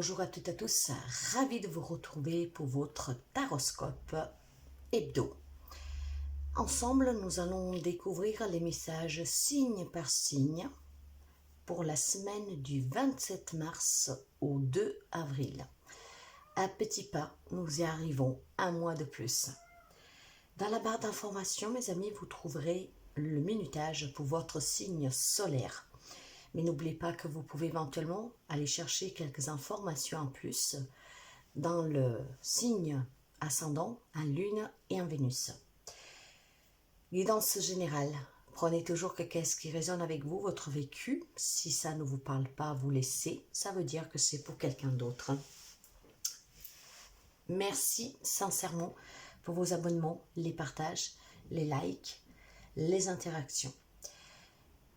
Bonjour à toutes et à tous, ravi de vous retrouver pour votre taroscope hebdo. Ensemble, nous allons découvrir les messages signe par signe pour la semaine du 27 mars au 2 avril. À petits pas, nous y arrivons un mois de plus. Dans la barre d'informations, mes amis, vous trouverez le minutage pour votre signe solaire. Mais n'oubliez pas que vous pouvez éventuellement aller chercher quelques informations en plus dans le signe ascendant, en Lune et en Vénus. Guidance générale. Prenez toujours qu'est-ce qui résonne avec vous, votre vécu. Si ça ne vous parle pas, vous laissez. Ça veut dire que c'est pour quelqu'un d'autre. Merci sincèrement pour vos abonnements, les partages, les likes, les interactions.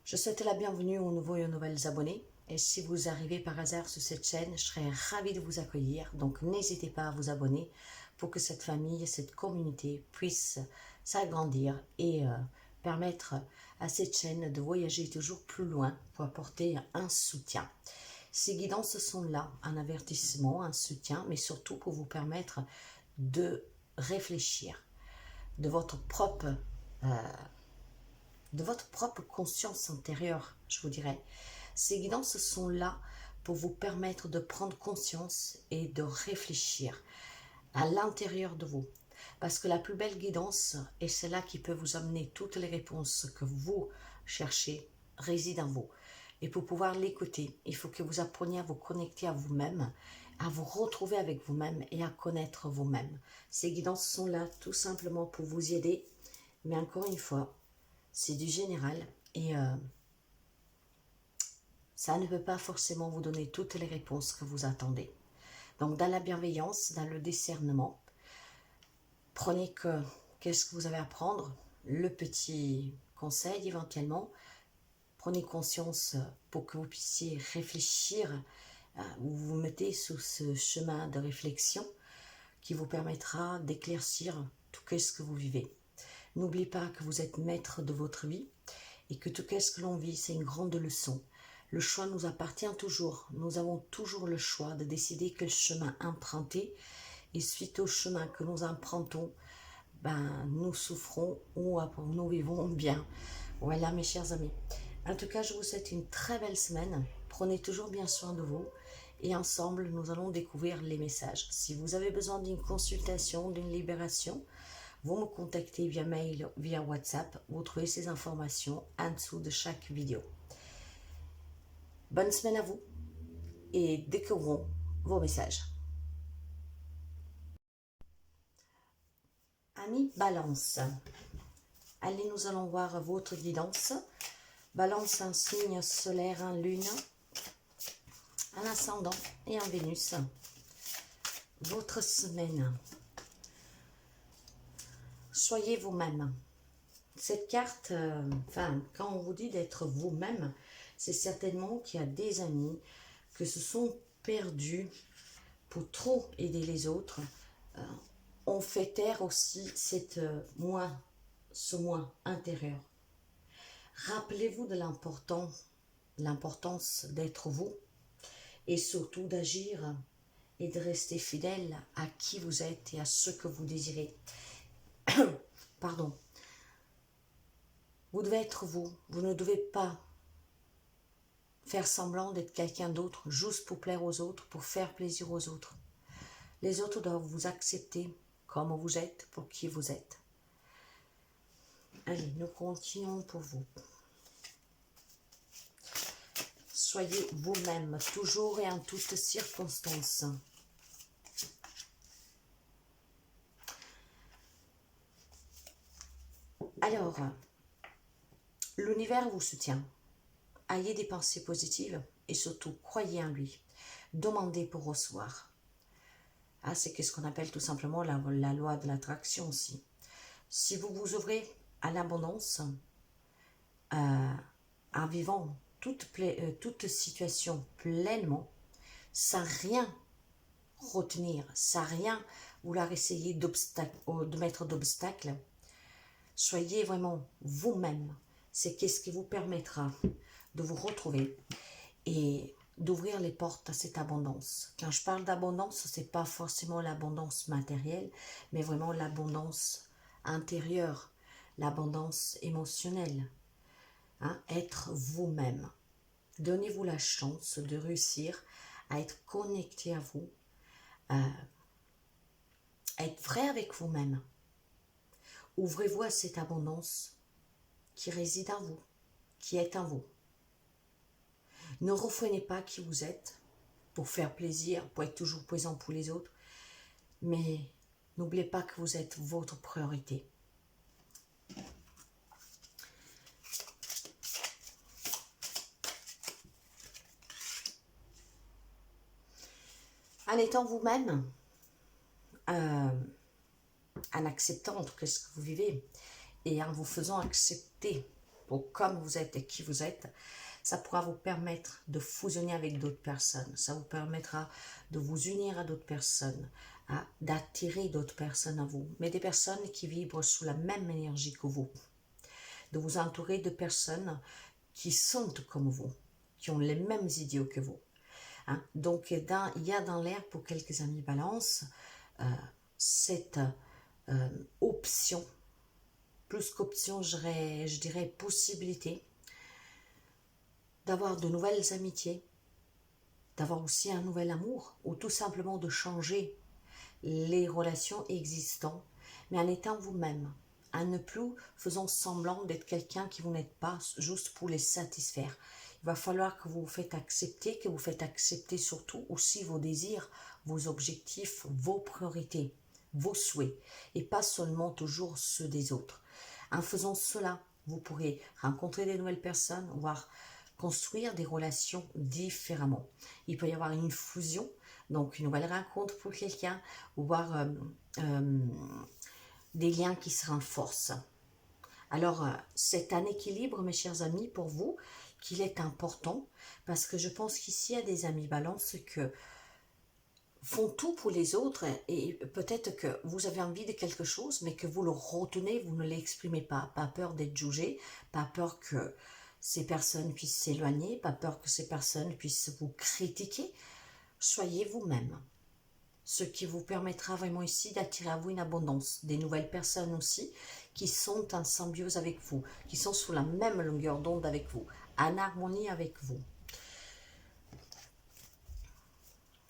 Je souhaite la bienvenue aux nouveaux et aux nouvelles abonnés. Et si vous arrivez par hasard sur cette chaîne, je serai ravie de vous accueillir. Donc n'hésitez pas à vous abonner pour que cette famille, cette communauté puisse s'agrandir et permettre à cette chaîne de voyager toujours plus loin pour apporter un soutien. Ces guidances sont là, un avertissement, un soutien, mais surtout pour vous permettre de réfléchir de votre propre conscience intérieure, je vous dirais. Ces guidances sont là pour vous permettre de prendre conscience et de réfléchir à l'intérieur de vous. Parce que la plus belle guidance, et c'est là qui peut vous amener toutes les réponses que vous cherchez, réside en vous. Et pour pouvoir l'écouter, il faut que vous appreniez à vous connecter à vous-même, à vous retrouver avec vous-même et à connaître vous-même. Ces guidances sont là tout simplement pour vous y aider. Mais encore une fois, c'est du général et ça ne peut pas forcément vous donner toutes les réponses que vous attendez. Donc dans la bienveillance, dans le discernement, prenez qu'est-ce que vous avez à prendre, le petit conseil éventuellement, prenez conscience pour que vous puissiez réfléchir, vous vous mettez sur ce chemin de réflexion qui vous permettra d'éclaircir tout ce que vous vivez. N'oubliez pas que vous êtes maître de votre vie et que tout ce que l'on vit, c'est une grande leçon. Le choix nous appartient toujours. Nous avons toujours le choix de décider quel chemin emprunter. Et suite au chemin que nous empruntons, nous souffrons ou nous vivons bien. Voilà mes chers amis. En tout cas, je vous souhaite une très belle semaine. Prenez toujours bien soin de vous. Et ensemble, nous allons découvrir les messages. Si vous avez besoin d'une consultation, d'une libération, vous me contactez via mail, via WhatsApp. Vous trouvez ces informations en dessous de chaque vidéo. Bonne semaine à vous et découvrons vos messages. Amis Balance, allez, nous allons voir votre guidance. Balance, un signe solaire, en Lune, en ascendant et en Vénus. Votre semaine. Soyez vous-même. Cette carte, quand on vous dit d'être vous-même, c'est certainement qu'il y a des amis que se sont perdus pour trop aider les autres. On fait taire aussi ce moi intérieur. Rappelez-vous de l'importance d'être vous et surtout d'agir et de rester fidèle à qui vous êtes et à ce que vous désirez. Pardon. Vous devez être vous. Vous ne devez pas faire semblant d'être quelqu'un d'autre juste pour plaire aux autres, pour faire plaisir aux autres. Les autres doivent vous accepter comme vous êtes, pour qui vous êtes. Allez, nous continuons pour vous. Soyez vous-même, toujours et en toutes circonstances. Alors, l'univers vous soutient. Ayez des pensées positives et surtout, croyez en lui. Demandez pour recevoir. C'est ce qu'on appelle tout simplement la loi de l'attraction aussi. Si vous vous ouvrez à l'abondance, en vivant toute situation pleinement, sans rien retenir, sans rien vouloir essayer de mettre d'obstacles, soyez vraiment vous-même. C'est ce qui vous permettra de vous retrouver et d'ouvrir les portes à cette abondance. Quand je parle d'abondance, ce n'est pas forcément l'abondance matérielle, mais vraiment l'abondance intérieure, l'abondance émotionnelle. Hein, être vous-même. Donnez-vous la chance de réussir à être connecté à vous, à être vrai avec vous-même. Ouvrez-vous à cette abondance qui réside en vous, qui est en vous. Ne refrénez pas qui vous êtes pour faire plaisir, pour être toujours présent pour les autres, mais n'oubliez pas que vous êtes votre priorité. En étant vous-même, en acceptant en tout cas ce que vous vivez et en vous faisant accepter pour comme vous êtes et qui vous êtes, ça pourra vous permettre de fusionner avec d'autres personnes. Ça vous permettra de vous unir à d'autres personnes, d'attirer d'autres personnes à vous, mais des personnes qui vibrent sous la même énergie que vous. De vous entourer de personnes qui sentent comme vous, qui ont les mêmes idéaux que vous. Hein? Donc, il y a dans l'air pour quelques amis balance cette option, plus qu'option, je dirais possibilité d'avoir de nouvelles amitiés, d'avoir aussi un nouvel amour, ou tout simplement de changer les relations existantes, mais en étant vous-même, en ne plus faisant semblant d'être quelqu'un qui vous n'êtes pas juste pour les satisfaire. Il va falloir que vous vous faites accepter, que vous faites accepter surtout aussi vos désirs, vos objectifs, vos priorités, vos souhaits, et pas seulement toujours ceux des autres. En faisant cela, vous pourrez rencontrer des nouvelles personnes, voire construire des relations différemment. Il peut y avoir une fusion, donc une nouvelle rencontre pour quelqu'un, voire des liens qui se renforcent. Alors, c'est un équilibre, mes chers amis, pour vous, qu'il est important, parce que je pense qu'ici, il y a des amis balance que font tout pour les autres, et peut-être que vous avez envie de quelque chose, mais que vous le retenez, vous ne l'exprimez pas. Pas peur d'être jugé, pas peur que ces personnes puissent s'éloigner, pas peur que ces personnes puissent vous critiquer. Soyez vous-même. Ce qui vous permettra vraiment ici d'attirer à vous une abondance. Des nouvelles personnes aussi qui sont en symbiose avec vous, qui sont sous la même longueur d'onde avec vous, en harmonie avec vous.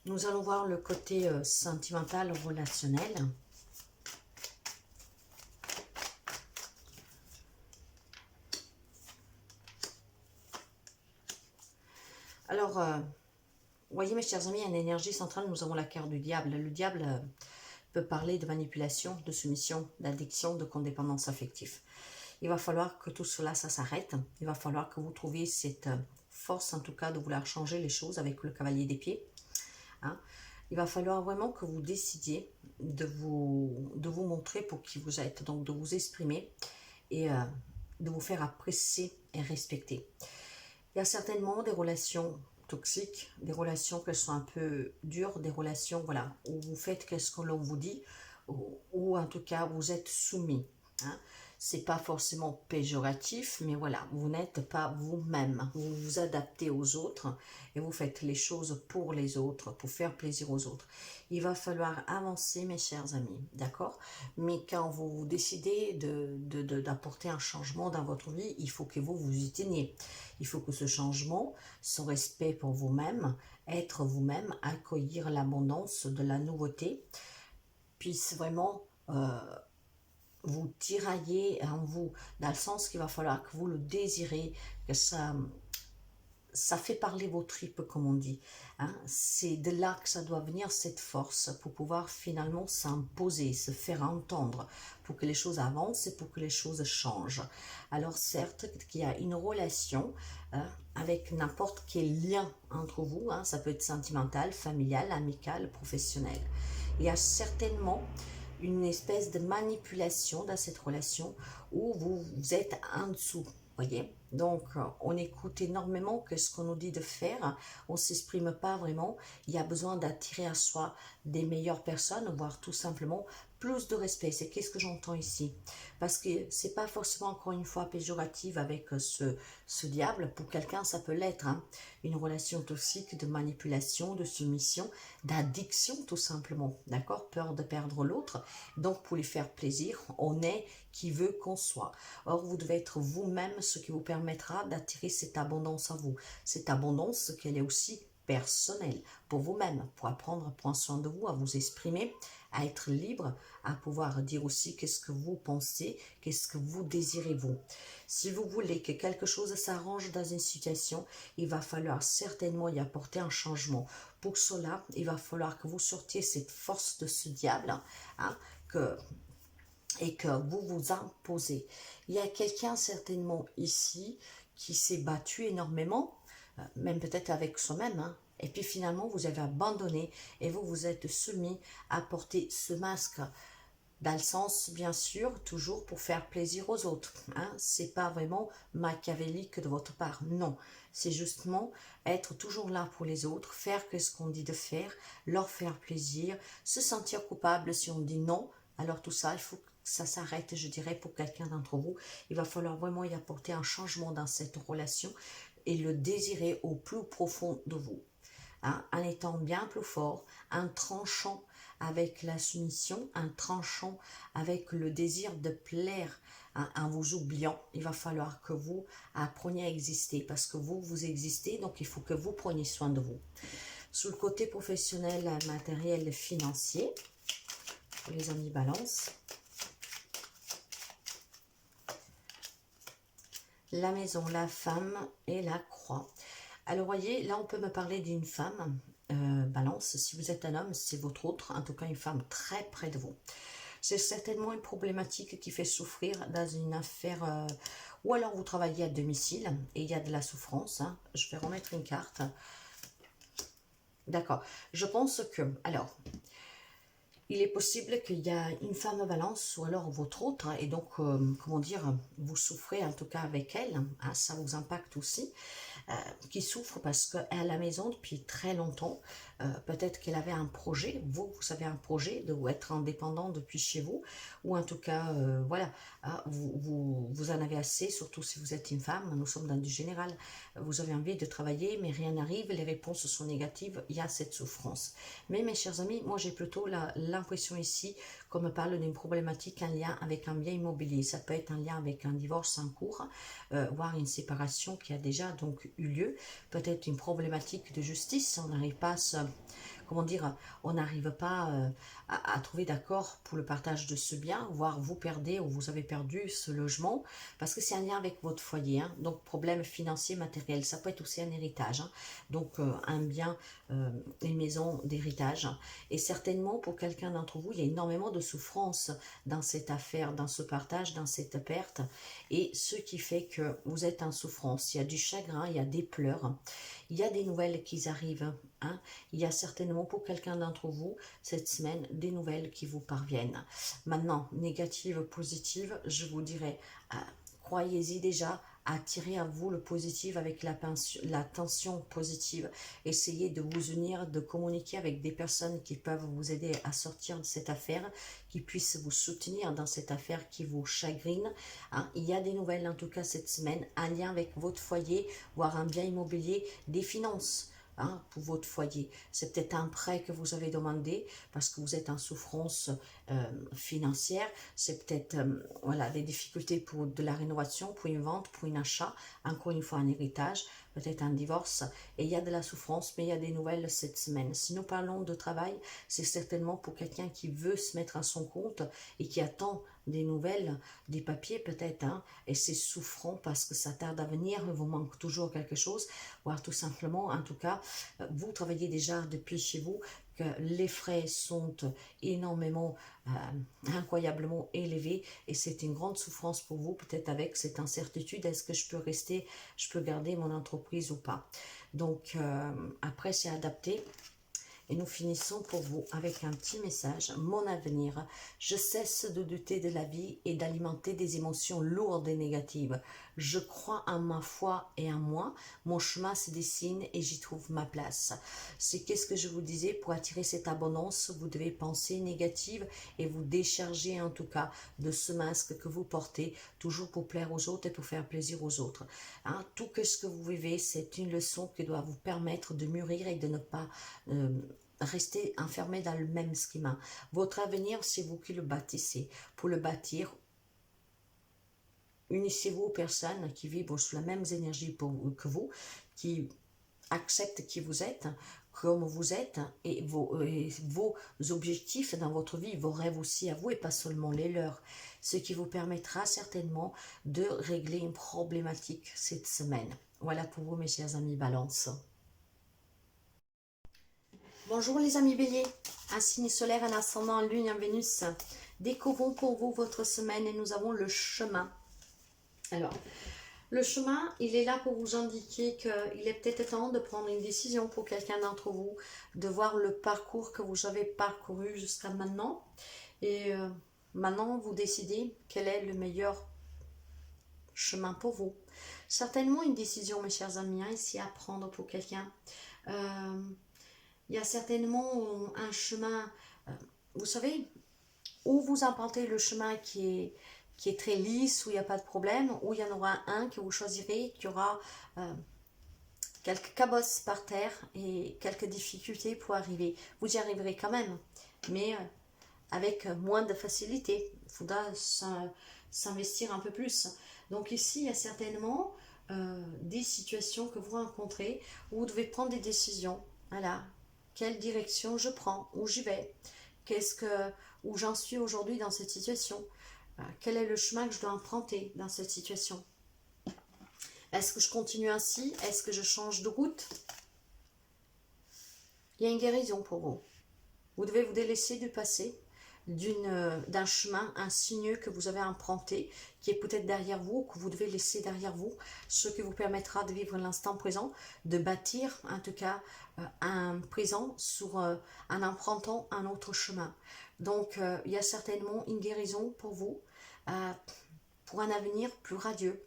Nous allons voir le côté sentimental, relationnel. Alors, vous voyez mes chers amis, en énergie centrale, nous avons la carte du diable. Le diable peut parler de manipulation, de soumission, d'addiction, de codépendance affective. Il va falloir que tout cela, ça s'arrête. Il va falloir que vous trouviez cette force, en tout cas, de vouloir changer les choses avec le cavalier des pieds. Hein? Il va falloir vraiment que vous décidiez de vous montrer pour qui vous êtes, donc de vous exprimer et de vous faire apprécier et respecter. Il y a certainement des relations toxiques, des relations qui sont un peu dures, des relations voilà, où vous faites ce que l'on vous dit, ou en tout cas vous êtes soumis. Hein. C'est pas forcément péjoratif, mais voilà, vous n'êtes pas vous-même. Vous vous adaptez aux autres et vous faites les choses pour les autres, pour faire plaisir aux autres. Il va falloir avancer, mes chers amis, d'accord? Mais quand vous décidez d'apporter un changement dans votre vie, il faut que vous y teniez. Il faut que ce changement, son respect pour vous-même, être vous-même, accueillir l'abondance de la nouveauté, puisse vraiment vous tirailler en vous, dans le sens qu'il va falloir que vous le désirez, que ça fait parler vos tripes, comme on dit. Hein. C'est de là que ça doit venir, cette force, pour pouvoir finalement s'imposer, se faire entendre, pour que les choses avancent et pour que les choses changent. Alors certes, qu'il y a une relation avec n'importe quel lien entre vous, hein, ça peut être sentimental, familial, amical, professionnel. Il y a certainement une espèce de manipulation dans cette relation où vous êtes en dessous, voyez. Donc, on écoute énormément que ce qu'on nous dit de faire, on ne s'exprime pas vraiment. Il y a besoin d'attirer à soi des meilleures personnes, voire tout simplement plus de respect. C'est qu'est-ce que j'entends ici? Parce que c'est pas forcément encore une fois péjorative avec ce diable. Pour quelqu'un, ça peut l'être. Hein. Une relation toxique de manipulation, de soumission, d'addiction tout simplement. D'accord? Peur de perdre l'autre. Donc pour lui faire plaisir, on est qui veut qu'on soit. Or, vous devez être vous-même, ce qui vous permettra d'attirer cette abondance à vous. Cette abondance qu'elle est aussi personnelle pour vous-même, pour apprendre à prendre soin de vous, à vous exprimer, à être libre, à pouvoir dire aussi qu'est-ce que vous pensez, qu'est-ce que vous désirez vous. Si vous voulez que quelque chose s'arrange dans une situation, il va falloir certainement y apporter un changement. Pour cela, il va falloir que vous sortiez cette force de ce diable, hein, et que vous vous imposez. Il y a quelqu'un certainement ici qui s'est battu énormément, même peut-être avec soi-même, hein, et puis finalement vous avez abandonné et vous vous êtes soumis à porter ce masque dans le sens, bien sûr, toujours pour faire plaisir aux autres. Hein. C'est pas vraiment machiavélique de votre part, non. C'est justement être toujours là pour les autres, faire ce qu'on dit de faire, leur faire plaisir, se sentir coupable si on dit non. Alors tout ça, il faut que ça s'arrête, je dirais, pour quelqu'un d'entre vous. Il va falloir vraiment y apporter un changement dans cette relation et le désirer au plus profond de vous. Hein, en étant bien plus fort, en tranchant avec la soumission, en tranchant avec le désir de plaire, hein, en vous oubliant. Il va falloir que vous appreniez à exister parce que vous existez, donc il faut que vous preniez soin de vous. Sur le côté professionnel, matériel, financier, pour les amis Balance, la maison, la femme et la croix. Alors, voyez, là, on peut me parler d'une femme, Balance. Si vous êtes un homme, c'est votre autre, en tout cas une femme très près de vous. C'est certainement une problématique qui fait souffrir dans une affaire, ou alors vous travaillez à domicile et il y a de la souffrance. Hein. Je vais remettre une carte. D'accord. Je pense que, alors, il est possible qu'il y a une femme Balance ou alors votre autre, et donc, comment dire, vous souffrez en tout cas avec elle, hein, ça vous impacte aussi, qui souffre parce qu'elle est à la maison depuis très longtemps. Peut-être qu'elle avait un projet, vous avez un projet de vous être indépendant depuis chez vous, ou en tout cas, voilà, vous en avez assez, surtout si vous êtes une femme, nous sommes dans du général, vous avez envie de travailler, mais rien n'arrive, les réponses sont négatives, il y a cette souffrance. Mais mes chers amis, moi j'ai plutôt l'impression ici qu'on me parle d'une problématique en lien avec un bien immobilier. Ça peut être en lien avec un divorce en cours, voire une séparation qui a déjà donc eu lieu. Peut-être une problématique de justice, on n'arrive pas à se... Comment dire, on n'arrive pas à trouver d'accord pour le partage de ce bien, voire vous perdez ou vous avez perdu ce logement, parce que c'est un lien avec votre foyer, hein, donc problème financier, matériel, ça peut être aussi un héritage, hein, donc un bien, une maison d'héritage, et certainement pour quelqu'un d'entre vous, il y a énormément de souffrance dans cette affaire, dans ce partage, dans cette perte, et ce qui fait que vous êtes en souffrance, il y a du chagrin, il y a des pleurs, il y a des nouvelles qui arrivent, hein, il y a certainement pour quelqu'un d'entre vous, cette semaine, des nouvelles qui vous parviennent. Maintenant, négative, positive, je vous dirais, croyez-y déjà, attirez à vous le positif avec la tension positive. Essayez de vous unir, de communiquer avec des personnes qui peuvent vous aider à sortir de cette affaire, qui puissent vous soutenir dans cette affaire qui vous chagrine. Hein. Il y a des nouvelles en tout cas cette semaine, un lien avec votre foyer, voire un bien immobilier, des finances. Hein, pour votre foyer. C'est peut-être un prêt que vous avez demandé parce que vous êtes en souffrance financière. C'est peut-être voilà, des difficultés pour de la rénovation, pour une vente, pour un achat, encore une fois un héritage, peut-être un divorce. Et il y a de la souffrance, mais il y a des nouvelles cette semaine. Si nous parlons de travail, c'est certainement pour quelqu'un qui veut se mettre à son compte et qui attend des nouvelles, des papiers peut-être, hein, et c'est souffrant parce que ça tarde à venir, il vous manque toujours quelque chose, voire tout simplement, en tout cas, vous travaillez déjà depuis chez vous, que les frais sont énormément, incroyablement élevés, et c'est une grande souffrance pour vous, peut-être avec cette incertitude, est-ce que je peux rester, je peux garder mon entreprise ou pas. Donc, après c'est adapté. Et nous finissons pour vous avec un petit message. Mon avenir, je cesse de douter de la vie et d'alimenter des émotions lourdes et négatives. Je crois en ma foi et en moi. Mon chemin se dessine et j'y trouve ma place. C'est qu'est-ce que je vous disais, pour attirer cette abondance, vous devez penser négative et vous décharger en tout cas de ce masque que vous portez, toujours pour plaire aux autres et pour faire plaisir aux autres. Hein, tout ce que vous vivez, c'est une leçon qui doit vous permettre de mûrir et de ne pas rester enfermé dans le même schéma. Votre avenir, c'est vous qui le bâtissez. Pour le bâtir, unissez-vous aux personnes qui vibrent sous la même énergie que vous, qui acceptent qui vous êtes, comme vous êtes, et vos objectifs dans votre vie, vos rêves aussi à vous, et pas seulement les leurs. Ce qui vous permettra certainement de régler une problématique cette semaine. Voilà pour vous, mes chers amis Balance. Bonjour les amis Bélier, un signe solaire, un ascendant, un lune, un Vénus. Découvrons pour vous votre semaine et nous avons le chemin. Alors, le chemin, il est là pour vous indiquer qu'il est peut-être temps de prendre une décision pour quelqu'un d'entre vous, de voir le parcours que vous avez parcouru jusqu'à maintenant. Et maintenant, vous décidez quel est le meilleur chemin pour vous. Certainement une décision, mes chers amis, ici à prendre pour quelqu'un. Il y a certainement un chemin, vous savez, où vous empruntez le chemin qui est très lisse, où il n'y a pas de problème, où il y en aura un que vous choisirez, qui aura quelques cabosses par terre et quelques difficultés pour arriver. Vous y arriverez quand même, mais avec moins de facilité. Il faudra s'investir un peu plus. Donc ici, il y a certainement des situations que vous rencontrez où vous devez prendre des décisions. Voilà. Quelle direction je prends, où j'y vais, où j'en suis aujourd'hui dans cette situation, quel est le chemin que je dois emprunter dans cette situation. Est-ce que je continue ainsi? Est-ce que je change de route? Il y a une guérison pour vous. Vous devez vous délaisser du passé, d'un chemin insinueux que vous avez emprunté, qui est peut-être derrière vous, que vous devez laisser derrière vous, ce qui vous permettra de vivre l'instant présent, de bâtir en tout cas un présent en empruntant un autre chemin. Donc il y a certainement une guérison pour vous, pour un avenir plus radieux.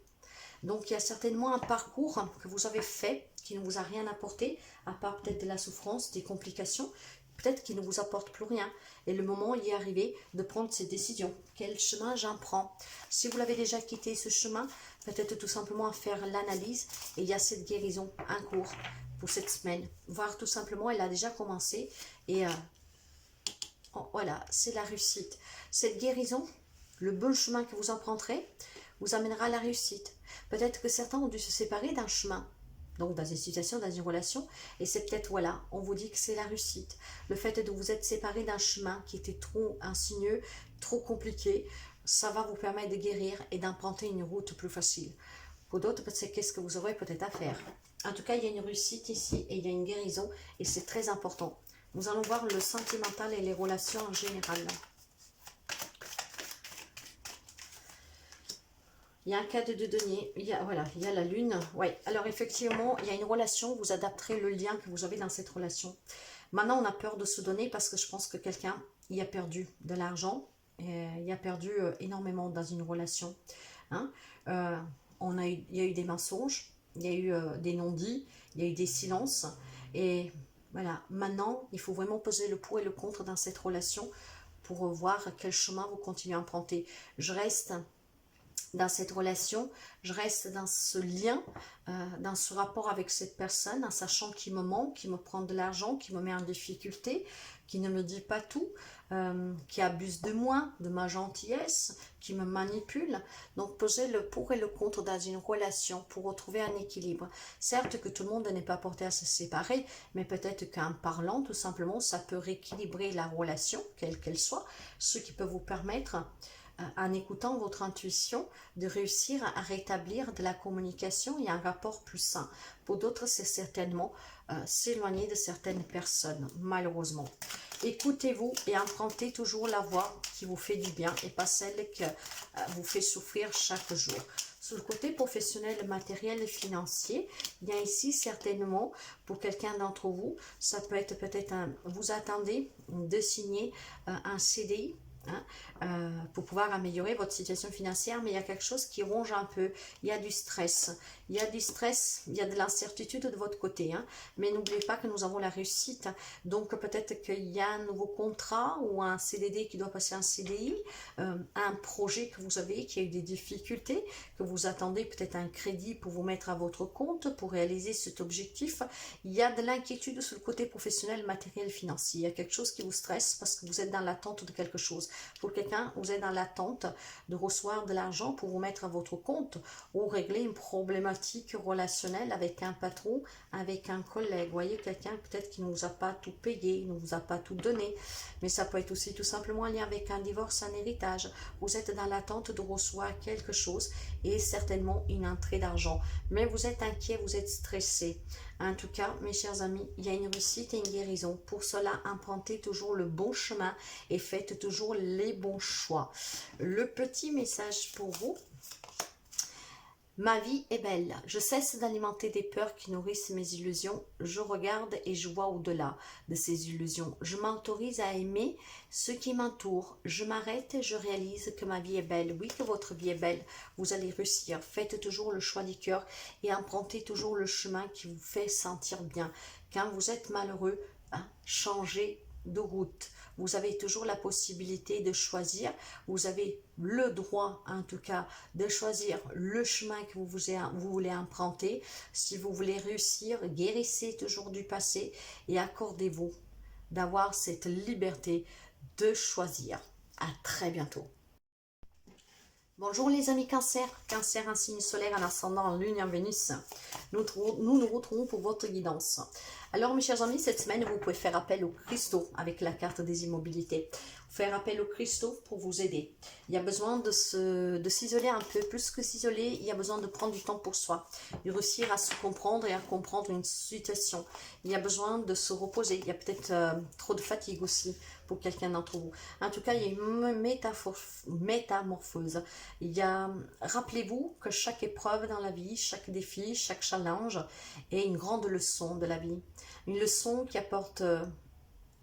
Donc il y a certainement un parcours que vous avez fait qui ne vous a rien apporté, à part peut-être de la souffrance, des complications, peut-être qu'il ne vous apporte plus rien. Et le moment y est arrivé de prendre ces décisions. Quel chemin j'emprunts? Si vous l'avez déjà quitté ce chemin, peut-être tout simplement à faire l'analyse. Et il y a cette guérison en cours pour cette semaine. Voir tout simplement, elle a déjà commencé. Et voilà, c'est la réussite. Cette guérison, le bon chemin que vous emprunterez, vous amènera à la réussite. Peut-être que certains ont dû se séparer d'un chemin. Donc dans une situation, dans une relation, et c'est peut-être, voilà, on vous dit que c'est la réussite. Le fait de vous être séparé d'un chemin qui était trop insinueux, trop compliqué, ça va vous permettre de guérir et d'emprunter une route plus facile. Pour d'autres, c'est qu'est-ce que vous aurez peut-être à faire. En tout cas, il y a une réussite ici et il y a une guérison et c'est très important. Nous allons voir le sentimental et les relations en général. Il y a un cadre de denier, il y a la lune. Ouais. Alors effectivement, il y a une relation, vous adapterez le lien que vous avez dans cette relation. Maintenant, on a peur de se donner parce que je pense que quelqu'un y a perdu de l'argent, il a perdu énormément dans une relation. Hein. Il y a eu des mensonges, il y a eu des non-dits, il y a eu des silences. Et voilà, maintenant, il faut vraiment peser le pour et le contre dans cette relation pour voir quel chemin vous continuez à emprunter. Je reste dans cette relation, je reste dans ce lien, dans ce rapport avec cette personne, en sachant qu'il me manque, qu'il me prend de l'argent, qu'il me met en difficulté, qui ne me dit pas tout, qui abuse de moi, de ma gentillesse, qui me manipule. Donc poser le pour et le contre dans une relation pour retrouver un équilibre. Certes que tout le monde n'est pas porté à se séparer, mais peut-être qu'en parlant tout simplement, ça peut rééquilibrer la relation, quelle qu'elle soit, ce qui peut vous permettre, en écoutant votre intuition, de réussir à rétablir de la communication et un rapport plus sain. Pour d'autres, c'est certainement s'éloigner de certaines personnes, malheureusement. Écoutez-vous et empruntez toujours la voie qui vous fait du bien et pas celle qui vous fait souffrir chaque jour. Sur le côté professionnel, matériel et financier, il y a ici certainement, pour quelqu'un d'entre vous, ça peut être peut-être vous attendez de signer un CDI, hein, pour pouvoir améliorer votre situation financière, mais il y a quelque chose qui ronge un peu, il y a du stress, il y a du stress, il y a de l'incertitude de votre côté, hein, mais n'oubliez pas que nous avons la réussite, donc peut-être qu'il y a un nouveau contrat ou un CDD qui doit passer en CDI, un projet que vous avez qui a eu des difficultés, que vous attendez peut-être un crédit pour vous mettre à votre compte, pour réaliser cet objectif, il y a de l'inquiétude sur le côté professionnel, matériel, financier, il y a quelque chose qui vous stresse parce que vous êtes dans l'attente de quelque chose. Pour quelqu'un, vous êtes dans l'attente de recevoir de l'argent pour vous mettre à votre compte ou régler une problématique relationnelle avec un patron, avec un collègue. Vous voyez, quelqu'un peut-être qui ne vous a pas tout payé, ne vous a pas tout donné, mais ça peut être aussi tout simplement en lien avec un divorce, un héritage. Vous êtes dans l'attente de recevoir quelque chose et certainement une entrée d'argent. Mais vous êtes inquiet, vous êtes stressé. En tout cas, mes chers amis, il y a une réussite et une guérison. Pour cela, empruntez toujours le bon chemin et faites toujours les bons choix. Le petit message pour vous. Ma vie est belle. Je cesse d'alimenter des peurs qui nourrissent mes illusions. Je regarde et je vois au-delà de ces illusions. Je m'autorise à aimer ce qui m'entoure. Je m'arrête et je réalise que ma vie est belle. Oui, que votre vie est belle. Vous allez réussir. Faites toujours le choix du cœur et empruntez toujours le chemin qui vous fait sentir bien. Quand vous êtes malheureux, hein, changez de route. Vous avez toujours la possibilité de choisir, vous avez le droit en tout cas de choisir le chemin que vous voulez emprunter. Si vous voulez réussir, guérissez toujours du passé et accordez-vous d'avoir cette liberté de choisir. À très bientôt. Bonjour les amis Cancer, Cancer un signe solaire, un ascendant en Lune et en Vénus. Nous nous retrouvons pour votre guidance. Alors mes chers amis, cette semaine vous pouvez faire appel aux cristaux avec la carte des immobilités. Faire appel aux cristaux pour vous aider. Il y a besoin de s'isoler un peu, plus que s'isoler, il y a besoin de prendre du temps pour soi, de réussir à se comprendre et à comprendre une situation. Il y a besoin de se reposer, il y a peut-être trop de fatigue aussi pour quelqu'un d'entre vous. En tout cas, il y a une métamorphose. Rappelez-vous que chaque épreuve dans la vie, chaque défi, chaque challenge est une grande leçon de la vie. Une leçon qui apporte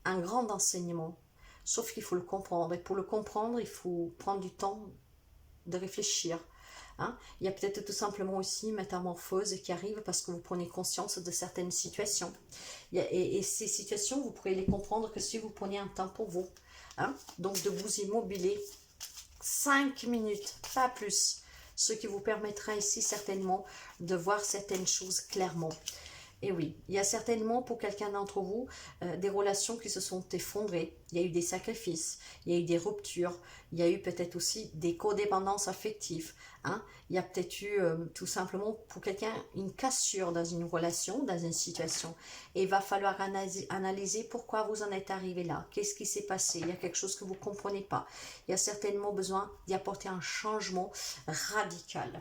un grand enseignement. Sauf qu'il faut le comprendre. Et pour le comprendre, il faut prendre du temps de réfléchir. Hein? Il y a peut-être tout simplement aussi une métamorphose qui arrive parce que vous prenez conscience de certaines situations. Et ces situations, vous pourrez les comprendre que si vous prenez un temps pour vous. Hein? Donc de vous immobiler 5 minutes, pas plus. Ce qui vous permettra ici certainement de voir certaines choses clairement. Et oui, il y a certainement pour quelqu'un d'entre vous des relations qui se sont effondrées. Il y a eu des sacrifices, il y a eu des ruptures, il y a eu peut-être aussi des codépendances affectives. Hein? Il y a peut-être eu tout simplement pour quelqu'un une cassure dans une relation, dans une situation. Et il va falloir analyser pourquoi vous en êtes arrivé là. Qu'est-ce qui s'est passé? Il y a quelque chose que vous ne comprenez pas. Il y a certainement besoin d'y apporter un changement radical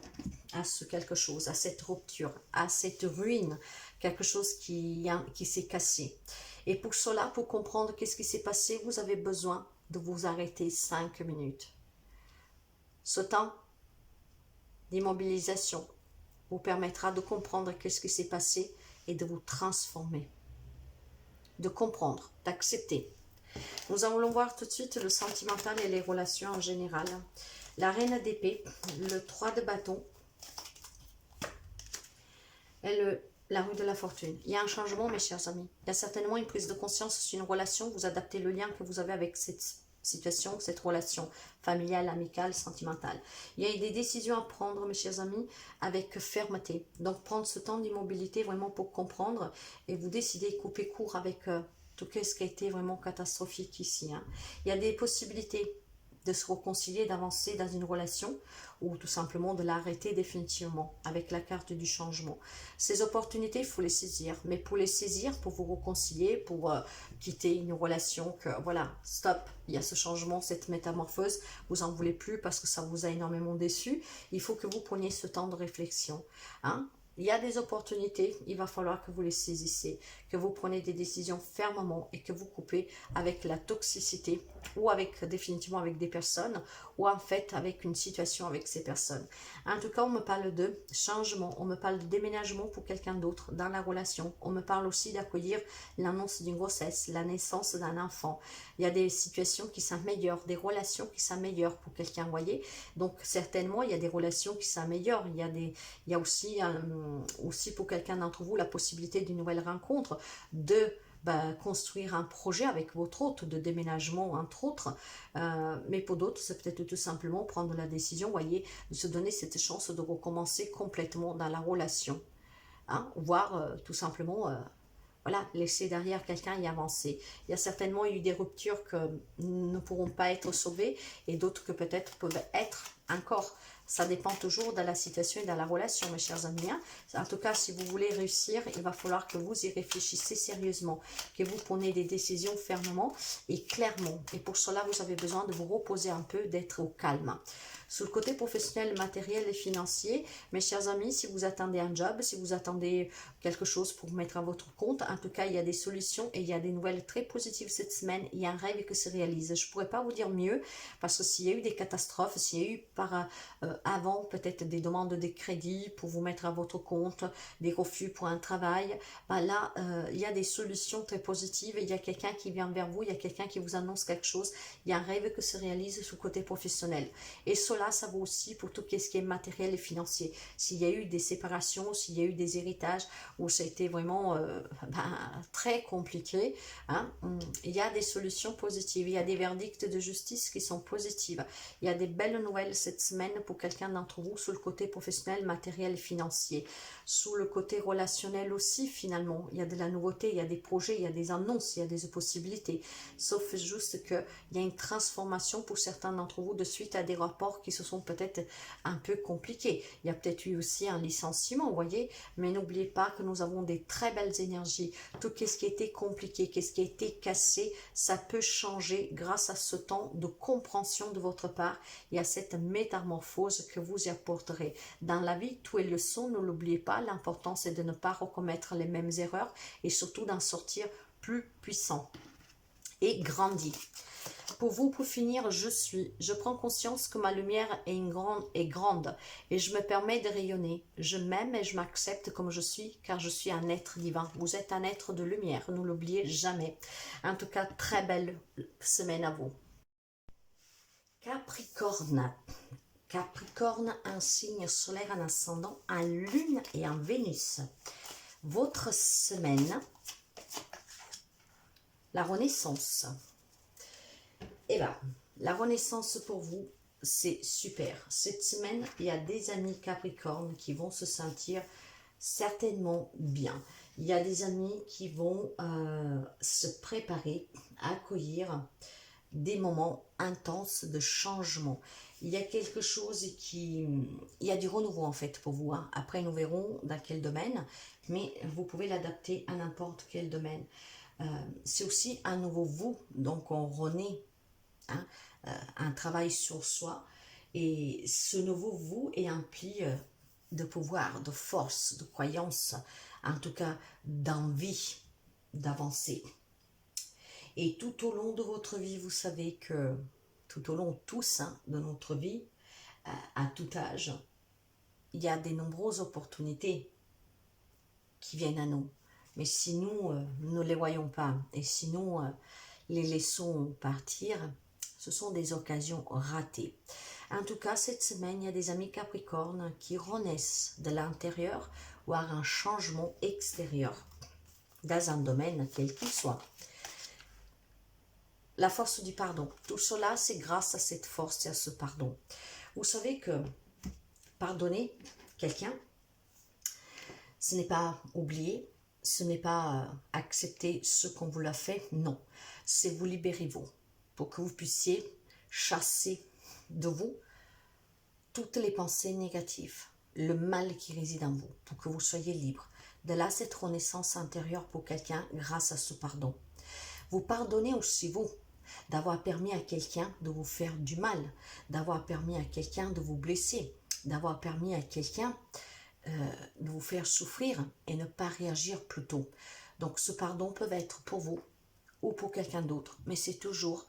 à ce quelque chose, à cette rupture, à cette ruine. Quelque chose qui s'est cassé. Et pour cela, pour comprendre qu'est-ce qui s'est passé, vous avez besoin de vous arrêter 5 minutes. Ce temps d'immobilisation vous permettra de comprendre qu'est-ce qui s'est passé et de vous transformer. De comprendre, d'accepter. Nous allons voir tout de suite le sentimental et les relations en général. La reine d'épée, le 3 de bâton et la rue de la fortune. Il y a un changement, mes chers amis. Il y a certainement une prise de conscience sur une relation. Vous adaptez le lien que vous avez avec cette situation, cette relation familiale, amicale, sentimentale. Il y a des décisions à prendre, mes chers amis, avec fermeté. Donc, prendre ce temps d'immobilité vraiment pour comprendre et vous décidez couper court avec tout ce qui a été vraiment catastrophique ici. Hein. Il y a des possibilités de se réconcilier, d'avancer dans une relation ou tout simplement de l'arrêter définitivement avec la carte du changement. Ces opportunités, il faut les saisir. Mais pour les saisir, pour vous réconcilier, pour quitter une relation que voilà, stop, il y a ce changement, cette métamorphose, vous n'en voulez plus parce que ça vous a énormément déçu, il faut que vous preniez ce temps de réflexion. Hein? Il y a des opportunités, il va falloir que vous les saisissez, que vous preniez des décisions fermement et que vous coupez avec la toxicité ou avec définitivement avec des personnes, ou en fait avec une situation avec ces personnes. En tout cas, on me parle de changement, on me parle de déménagement pour quelqu'un d'autre dans la relation. On me parle aussi d'accueillir l'annonce d'une grossesse, la naissance d'un enfant. Il y a des situations qui s'améliorent, des relations qui s'améliorent pour quelqu'un, vous voyez. Donc certainement, il y a des relations qui s'améliorent. Il y a aussi, aussi pour quelqu'un d'entre vous la possibilité d'une nouvelle rencontre, de construire un projet avec votre hôte de déménagement, entre autres. Mais pour d'autres, c'est peut-être tout simplement prendre la décision, voyez, de se donner cette chance de recommencer complètement dans la relation. Hein, voire tout simplement, voilà, laisser derrière quelqu'un y avancer. Il y a certainement eu des ruptures que ne pourront pas être sauvées et d'autres que peut-être peuvent être encore. Ça dépend toujours de la situation et de la relation, mes chers amis. En tout cas, si vous voulez réussir, il va falloir que vous y réfléchissiez sérieusement, que vous preniez des décisions fermement et clairement. Et pour cela, vous avez besoin de vous reposer un peu, d'être au calme. Sur le côté professionnel, matériel et financier, mes chers amis, si vous attendez un job, si vous attendez quelque chose pour mettre à votre compte, en tout cas, il y a des solutions et il y a des nouvelles très positives cette semaine. Il y a un rêve qui se réalise. Je ne pourrais pas vous dire mieux, parce que s'il y a eu des catastrophes, s'il y a eu avant peut-être des demandes de crédit pour vous mettre à votre compte, des refus pour un travail, là, il y a des solutions très positives. Il y a quelqu'un qui vient vers vous, il y a quelqu'un qui vous annonce quelque chose. Il y a un rêve qui se réalise sur le côté professionnel. Et cela, ça vaut aussi pour tout ce qui est matériel et financier. S'il y a eu des séparations, s'il y a eu des héritages, où ça a été vraiment très compliqué, hein, il y a des solutions positives. Il y a des verdicts de justice qui sont positifs. Il y a des belles nouvelles cette semaine pour quelqu'un d'entre vous sur le côté professionnel, matériel et financier. Sous le côté relationnel aussi, finalement, il y a de la nouveauté, il y a des projets, il y a des annonces, il y a des possibilités. Sauf juste qu'il y a une transformation pour certains d'entre vous de suite à des rapports qui se sont peut-être un peu compliqués. Il y a peut-être eu aussi un licenciement, vous voyez, mais n'oubliez pas que nous avons des très belles énergies. Tout ce qui était compliqué, ce qui a été cassé, ça peut changer grâce à ce temps de compréhension de votre part et à cette métamorphose que vous y apporterez. Dans la vie, tout est leçon, ne l'oubliez pas, l'important c'est de ne pas recommettre les mêmes erreurs et surtout d'en sortir plus puissant et grandi. Pour vous, pour finir, je prends conscience que ma lumière est grande et je me permets de rayonner. Je m'aime et je m'accepte comme je suis car je suis un être divin. Vous êtes un être de lumière, ne l'oubliez jamais. En tout cas, très belle semaine à vous. Capricorne. Capricorne, un signe solaire, un ascendant, un lune et un Vénus. Votre semaine, la renaissance. Et bien, la renaissance pour vous, c'est super. Cette semaine, il y a des amis Capricorne qui vont se sentir certainement bien. Il y a des amis qui vont se préparer à accueillir des moments intenses de changement. Il y a quelque chose il y a du renouveau en fait pour vous. Hein. Après, nous verrons dans quel domaine, mais vous pouvez l'adapter à n'importe quel domaine. C'est aussi un nouveau vous, donc on renaît. Hein, un travail sur soi et ce nouveau vous est empli de pouvoir, de force, de croyance, en tout cas d'envie d'avancer. Et tout au long de votre vie, vous savez que tout au long tous de notre vie, à tout âge, il y a de nombreuses opportunités qui viennent à nous. Mais si nous ne les voyons pas et si nous les laissons partir, ce sont des occasions ratées. En tout cas, cette semaine, il y a des amis Capricorne qui renaissent de l'intérieur ou à un changement extérieur dans un domaine quel qu'il soit. La force du pardon. Tout cela, c'est grâce à cette force et à ce pardon. Vous savez que pardonner quelqu'un, ce n'est pas oublier, ce n'est pas accepter ce qu'on vous l'a fait, non. C'est vous libérer vous, pour que vous puissiez chasser de vous toutes les pensées négatives, le mal qui réside en vous, pour que vous soyez libre. De là, cette renaissance intérieure pour quelqu'un grâce à ce pardon. Vous pardonnez aussi vous, d'avoir permis à quelqu'un de vous faire du mal, d'avoir permis à quelqu'un de vous blesser, d'avoir permis à quelqu'un de vous faire souffrir et ne pas réagir plus tôt. Donc ce pardon peut être pour vous ou pour quelqu'un d'autre, mais c'est toujours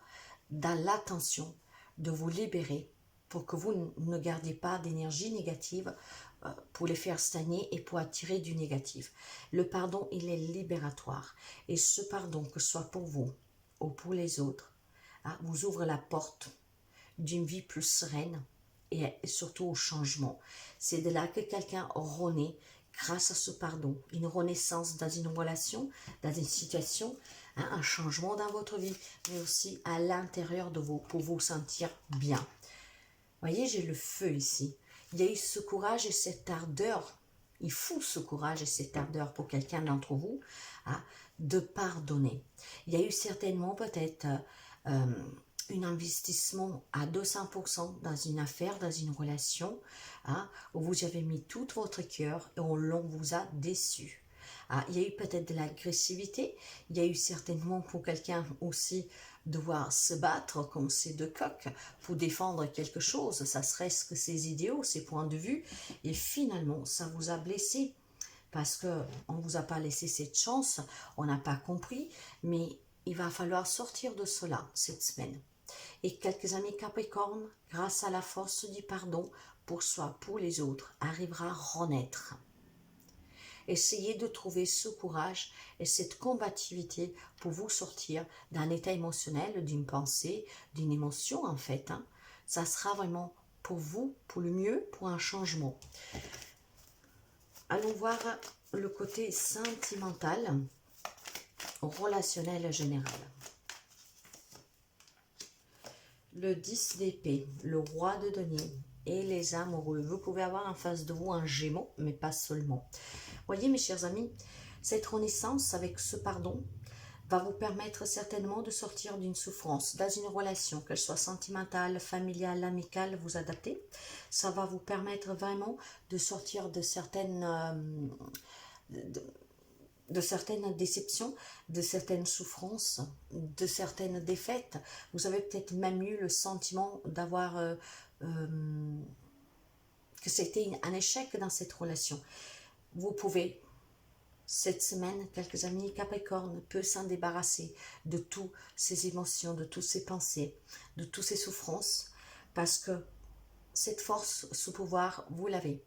dans l'intention de vous libérer pour que vous ne gardiez pas d'énergie négative pour les faire stagner et pour attirer du négatif. Le pardon, il est libératoire. Et ce pardon, que ce soit pour vous ou pour les autres, hein, vous ouvre la porte d'une vie plus sereine et surtout au changement. C'est de là que quelqu'un renaît grâce à ce pardon. Une renaissance dans une relation, dans une situation, hein, un changement dans votre vie, mais aussi à l'intérieur de vous pour vous sentir bien. Voyez, j'ai le feu ici. Il y a eu ce courage et cette ardeur. Il faut ce courage et cette ardeur pour quelqu'un d'entre vous, hein, de pardonner. Il y a eu certainement peut-être un investissement à 200% dans une affaire, dans une relation, hein, où vous avez mis tout votre cœur et on vous a déçu. Ah, il y a eu peut-être de l'agressivité, il y a eu certainement pour quelqu'un aussi devoir se battre comme ces deux coqs pour défendre quelque chose, ça serait ce que ses idéaux, ses points de vue, et finalement ça vous a blessé parce qu'on ne vous a pas laissé cette chance, on n'a pas compris, mais il va falloir sortir de cela cette semaine. Et quelques amis Capricorne, grâce à la force du pardon, pour soi, pour les autres, arrivera à renaître. Essayez de trouver ce courage et cette combativité pour vous sortir d'un état émotionnel, d'une pensée, d'une émotion en fait. Hein. Ça sera vraiment pour vous, pour le mieux, pour un changement. Allons voir le côté sentimental, relationnel général. Le 10 d'épée, le roi de denier et les amoureux. Vous pouvez avoir en face de vous un Gémeaux, mais pas seulement. Voyez mes chers amis, cette renaissance avec ce pardon va vous permettre certainement de sortir d'une souffrance dans une relation, qu'elle soit sentimentale, familiale, amicale, vous adaptez. Ça va vous permettre vraiment de sortir de certaines déceptions, de certaines souffrances, de certaines défaites. Vous avez peut-être même eu le sentiment d'avoir que c'était un échec dans cette relation. Vous pouvez, cette semaine, quelques amis Capricorne peuvent s'en débarrasser de toutes ces émotions, de toutes ces pensées, de toutes ces souffrances, parce que cette force, ce pouvoir, vous l'avez.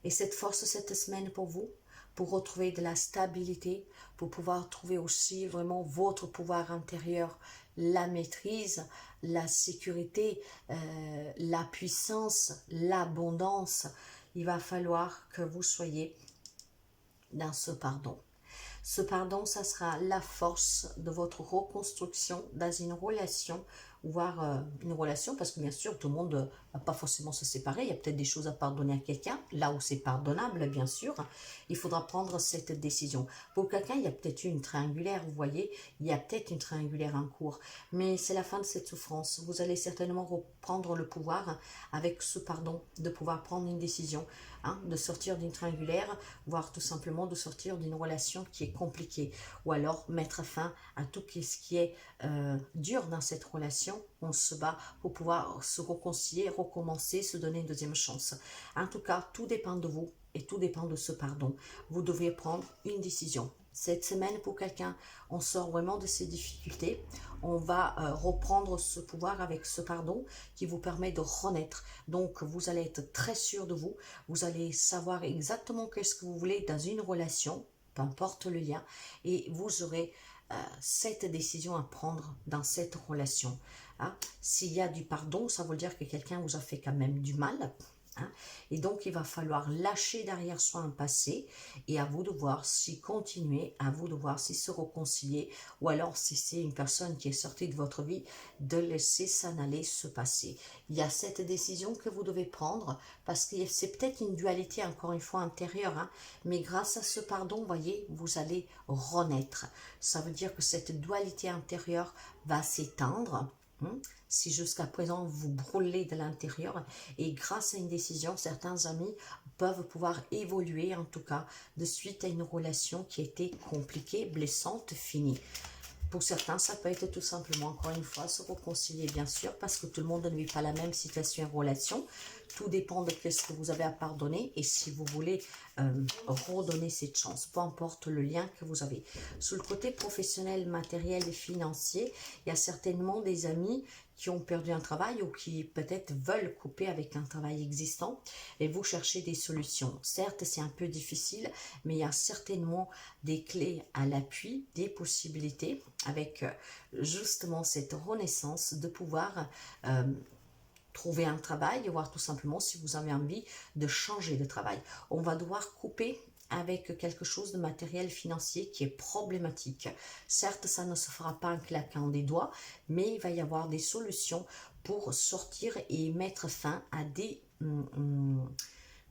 Et cette force, cette semaine pour vous, pour retrouver de la stabilité, pour pouvoir trouver aussi vraiment votre pouvoir intérieur, la maîtrise, la sécurité, la puissance, l'abondance. Il va falloir que vous soyez dans ce pardon. Ce pardon, ça sera la force de votre reconstruction dans une relation, voire une relation, parce que bien sûr, tout le monde ne va pas forcément se séparer. Il y a peut-être des choses à pardonner à quelqu'un, là où c'est pardonnable, bien sûr. Il faudra prendre cette décision. Pour quelqu'un, il y a peut-être une triangulaire, vous voyez, il y a peut-être une triangulaire en cours, mais c'est la fin de cette souffrance. Vous allez certainement reprendre le pouvoir avec ce pardon, de pouvoir prendre une décision, hein, de sortir d'une triangulaire, voire tout simplement de sortir d'une relation qui est compliquée, ou alors mettre fin à tout ce qui est dur dans cette relation. On se bat pour pouvoir se réconcilier, recommencer, se donner une deuxième chance. En tout cas, tout dépend de vous et tout dépend de ce pardon. Vous devez prendre une décision. Cette semaine, pour quelqu'un, on sort vraiment de ces difficultés. On va reprendre ce pouvoir avec ce pardon qui vous permet de renaître. Donc, vous allez être très sûr de vous. Vous allez savoir exactement qu'est-ce que vous voulez dans une relation, peu importe le lien, et vous aurez cette décision à prendre dans cette relation. Hein. S'il y a du pardon, ça veut dire que quelqu'un vous a fait quand même du mal. Hein. Et donc, il va falloir lâcher derrière soi un passé et à vous de voir si continuer, à vous de voir si se réconcilier ou alors si c'est une personne qui est sortie de votre vie, de laisser s'en aller ce passé. Il y a cette décision que vous devez prendre parce que c'est peut-être une dualité encore une fois intérieure, hein, mais grâce à ce pardon, vous voyez, vous allez renaître. Ça veut dire que cette dualité intérieure va s'étendre. Si jusqu'à présent vous brûlez de l'intérieur, et grâce à une décision, certains amis peuvent pouvoir évoluer en tout cas de suite à une relation qui était compliquée, blessante, finie. Pour certains, ça peut être tout simplement, encore une fois, se réconcilier, bien sûr, parce que tout le monde ne vit pas la même situation et relation. Tout dépend de ce que vous avez à pardonner et si vous voulez redonner cette chance, peu importe le lien que vous avez. Sur le côté professionnel, matériel et financier, il y a certainement des amis qui ont perdu un travail ou qui peut-être veulent couper avec un travail existant et vous cherchez des solutions. Certes, c'est un peu difficile, mais il y a certainement des clés à l'appui, des possibilités avec justement cette renaissance de pouvoir trouver un travail, voire tout simplement si vous avez envie de changer de travail. On va devoir couper avec quelque chose de matériel financier qui est problématique. Certes, ça ne se fera pas en claquant des doigts, mais il va y avoir des solutions pour sortir et mettre fin à des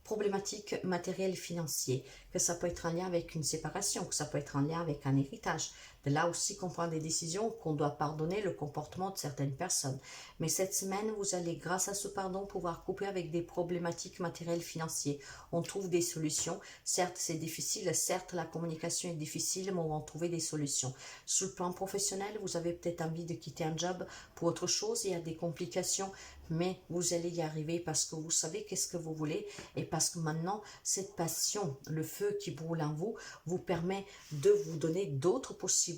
problématiques matérielles financières, que ça peut être en lien avec une séparation, que ça peut être en lien avec un héritage. De là aussi qu'on prend des décisions, qu'on doit pardonner le comportement de certaines personnes. Mais cette semaine, vous allez, grâce à ce pardon, pouvoir couper avec des problématiques matérielles financières. On trouve des solutions. Certes, c'est difficile. Certes, la communication est difficile, mais on va en trouver des solutions. Sur le plan professionnel, vous avez peut-être envie de quitter un job pour autre chose. Il y a des complications, mais vous allez y arriver parce que vous savez qu'est-ce que vous voulez et parce que maintenant, cette passion, le feu qui brûle en vous, vous permet de vous donner d'autres possibilités.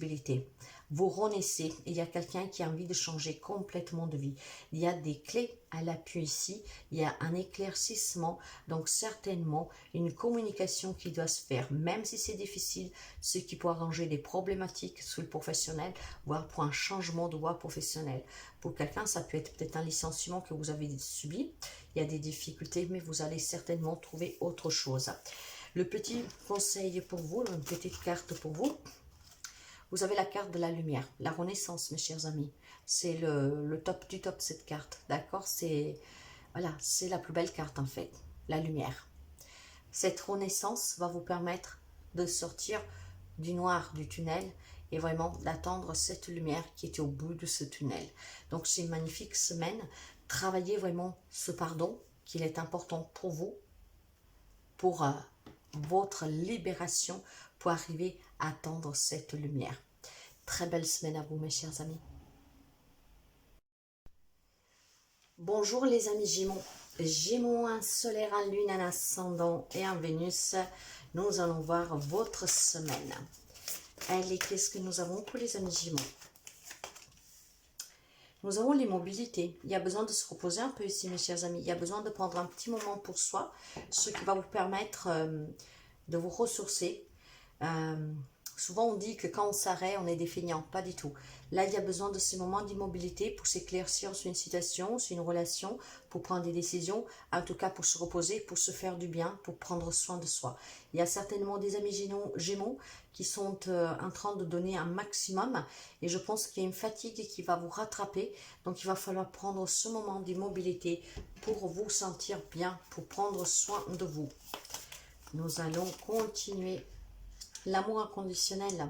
Vous renaissez. Il y a quelqu'un qui a envie de changer complètement de vie. Il y a des clés à l'appui ici. Il y a un éclaircissement. Donc certainement une communication qui doit se faire, même si c'est difficile, ce qui peut arranger des problématiques sur le professionnel, voire pour un changement de voie professionnelle. Pour quelqu'un, ça peut être peut-être un licenciement que vous avez subi. Il y a des difficultés, mais vous allez certainement trouver autre chose. Le petit conseil pour vous, une petite carte pour vous. Vous avez la carte de la lumière, la renaissance, mes chers amis. C'est le top du top, cette carte, d'accord? C'est voilà, c'est la plus belle carte, en fait, la lumière. Cette renaissance va vous permettre de sortir du noir du tunnel et vraiment d'attendre cette lumière qui était au bout de ce tunnel. Donc, c'est une magnifique semaine. Travaillez vraiment ce pardon, qu'il est important pour vous, pour votre libération, pour arriver à attendre cette lumière. Très belle semaine à vous, mes chers amis. Bonjour les amis Gémeaux. Gémeaux, un solaire, un lune, un ascendant et un Vénus. Nous allons voir votre semaine. Allez, qu'est-ce que nous avons pour les amis Gémeaux? Nous avons l'immobilité. Il y a besoin de se reposer un peu ici, mes chers amis. Il y a besoin de prendre un petit moment pour soi, ce qui va vous permettre de vous ressourcer. Souvent, on dit que quand on s'arrête, on est des feignants. Pas du tout. Là, il y a besoin de ces moments d'immobilité pour s'éclaircir sur une situation, sur une relation, pour prendre des décisions, en tout cas pour se reposer, pour se faire du bien, pour prendre soin de soi. Il y a certainement des amis Gémeaux qui sont en train de donner un maximum et je pense qu'il y a une fatigue qui va vous rattraper. Donc, il va falloir prendre ce moment d'immobilité pour vous sentir bien, pour prendre soin de vous. Nous allons continuer. L'amour inconditionnel.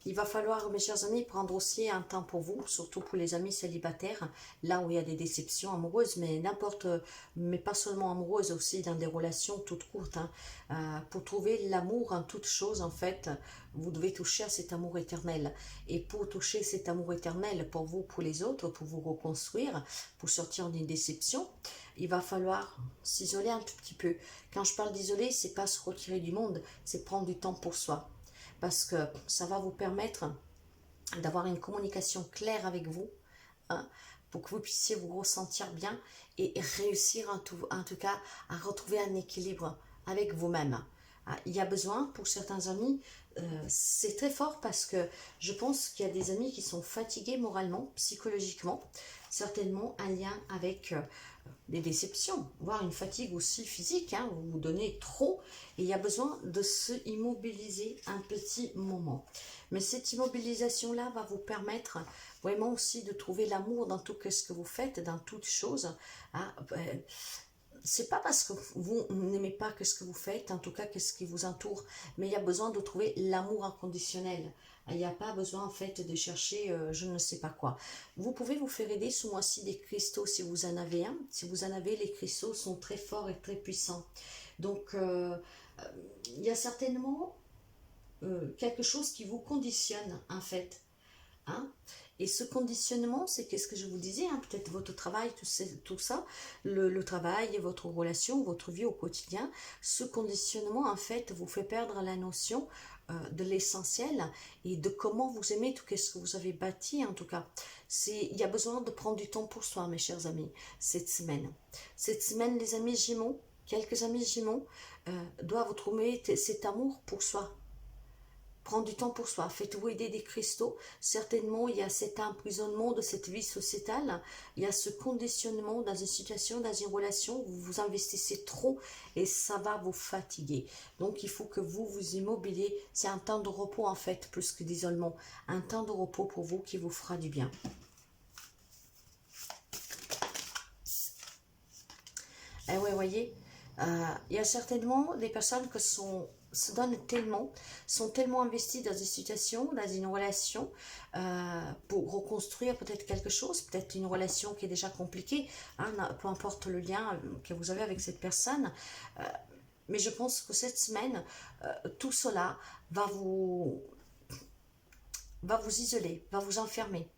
Il va falloir, mes chers amis, prendre aussi un temps pour vous, surtout pour les amis célibataires, là où il y a des déceptions amoureuses, mais pas seulement amoureuses, aussi dans des relations toutes courtes. Pour trouver l'amour en toutes choses, en fait, vous devez toucher à cet amour éternel. Et pour toucher cet amour éternel, pour vous, pour les autres, pour vous reconstruire, pour sortir d'une déception, il va falloir s'isoler un tout petit peu. Quand je parle d'isoler, c'est pas se retirer du monde, c'est prendre du temps pour soi. Parce que ça va vous permettre d'avoir une communication claire avec vous, pour que vous puissiez vous ressentir bien et réussir en tout cas à retrouver un équilibre avec vous-même. Il y a besoin, pour certains amis, c'est très fort parce que je pense qu'il y a des amis qui sont fatigués moralement, psychologiquement, certainement un lien avec des déceptions, voire une fatigue aussi physique, vous vous donnez trop et il y a besoin de se immobiliser un petit moment. Mais cette immobilisation-là va vous permettre vraiment aussi de trouver l'amour dans tout ce que vous faites, dans toutes choses. C'est pas parce que vous n'aimez pas ce que vous faites, en tout cas ce qui vous entoure, mais il y a besoin de trouver l'amour inconditionnel. Il n'y a pas besoin en fait de chercher je ne sais pas quoi. Vous pouvez vous faire aider ce mois-ci des cristaux si vous en avez un. Si vous en avez, les cristaux sont très forts et très puissants. Donc il y a certainement quelque chose qui vous conditionne en fait. Et ce conditionnement, c'est qu'est-ce que je vous disais, hein, peut-être votre travail, tout ça, le travail, votre relation, votre vie au quotidien. Ce conditionnement, en fait, vous fait perdre la notion de l'essentiel et de comment vous aimez, tout ce que vous avez bâti, en tout cas. Il y a besoin de prendre du temps pour soi, mes chers amis, cette semaine. Cette semaine, les amis Gémeaux, quelques amis Gémeaux, doivent trouver cet amour pour soi. Prendre du temps pour soi, faites-vous aider des cristaux. Certainement, il y a cet emprisonnement de cette vie sociétale. Il y a ce conditionnement dans une situation, dans une relation où vous vous investissez trop et ça va vous fatiguer. Donc, il faut que vous vous immobiliez. C'est un temps de repos, en fait, plus que d'isolement. Un temps de repos pour vous qui vous fera du bien. Et ouais, voyez, il y a certainement des personnes qui se donnent tellement, sont tellement investies dans une situation, dans une relation, pour reconstruire peut-être quelque chose, peut-être une relation qui est déjà compliquée, hein, peu importe le lien que vous avez avec cette personne. Mais je pense que cette semaine, tout cela va vous isoler, va vous enfermer.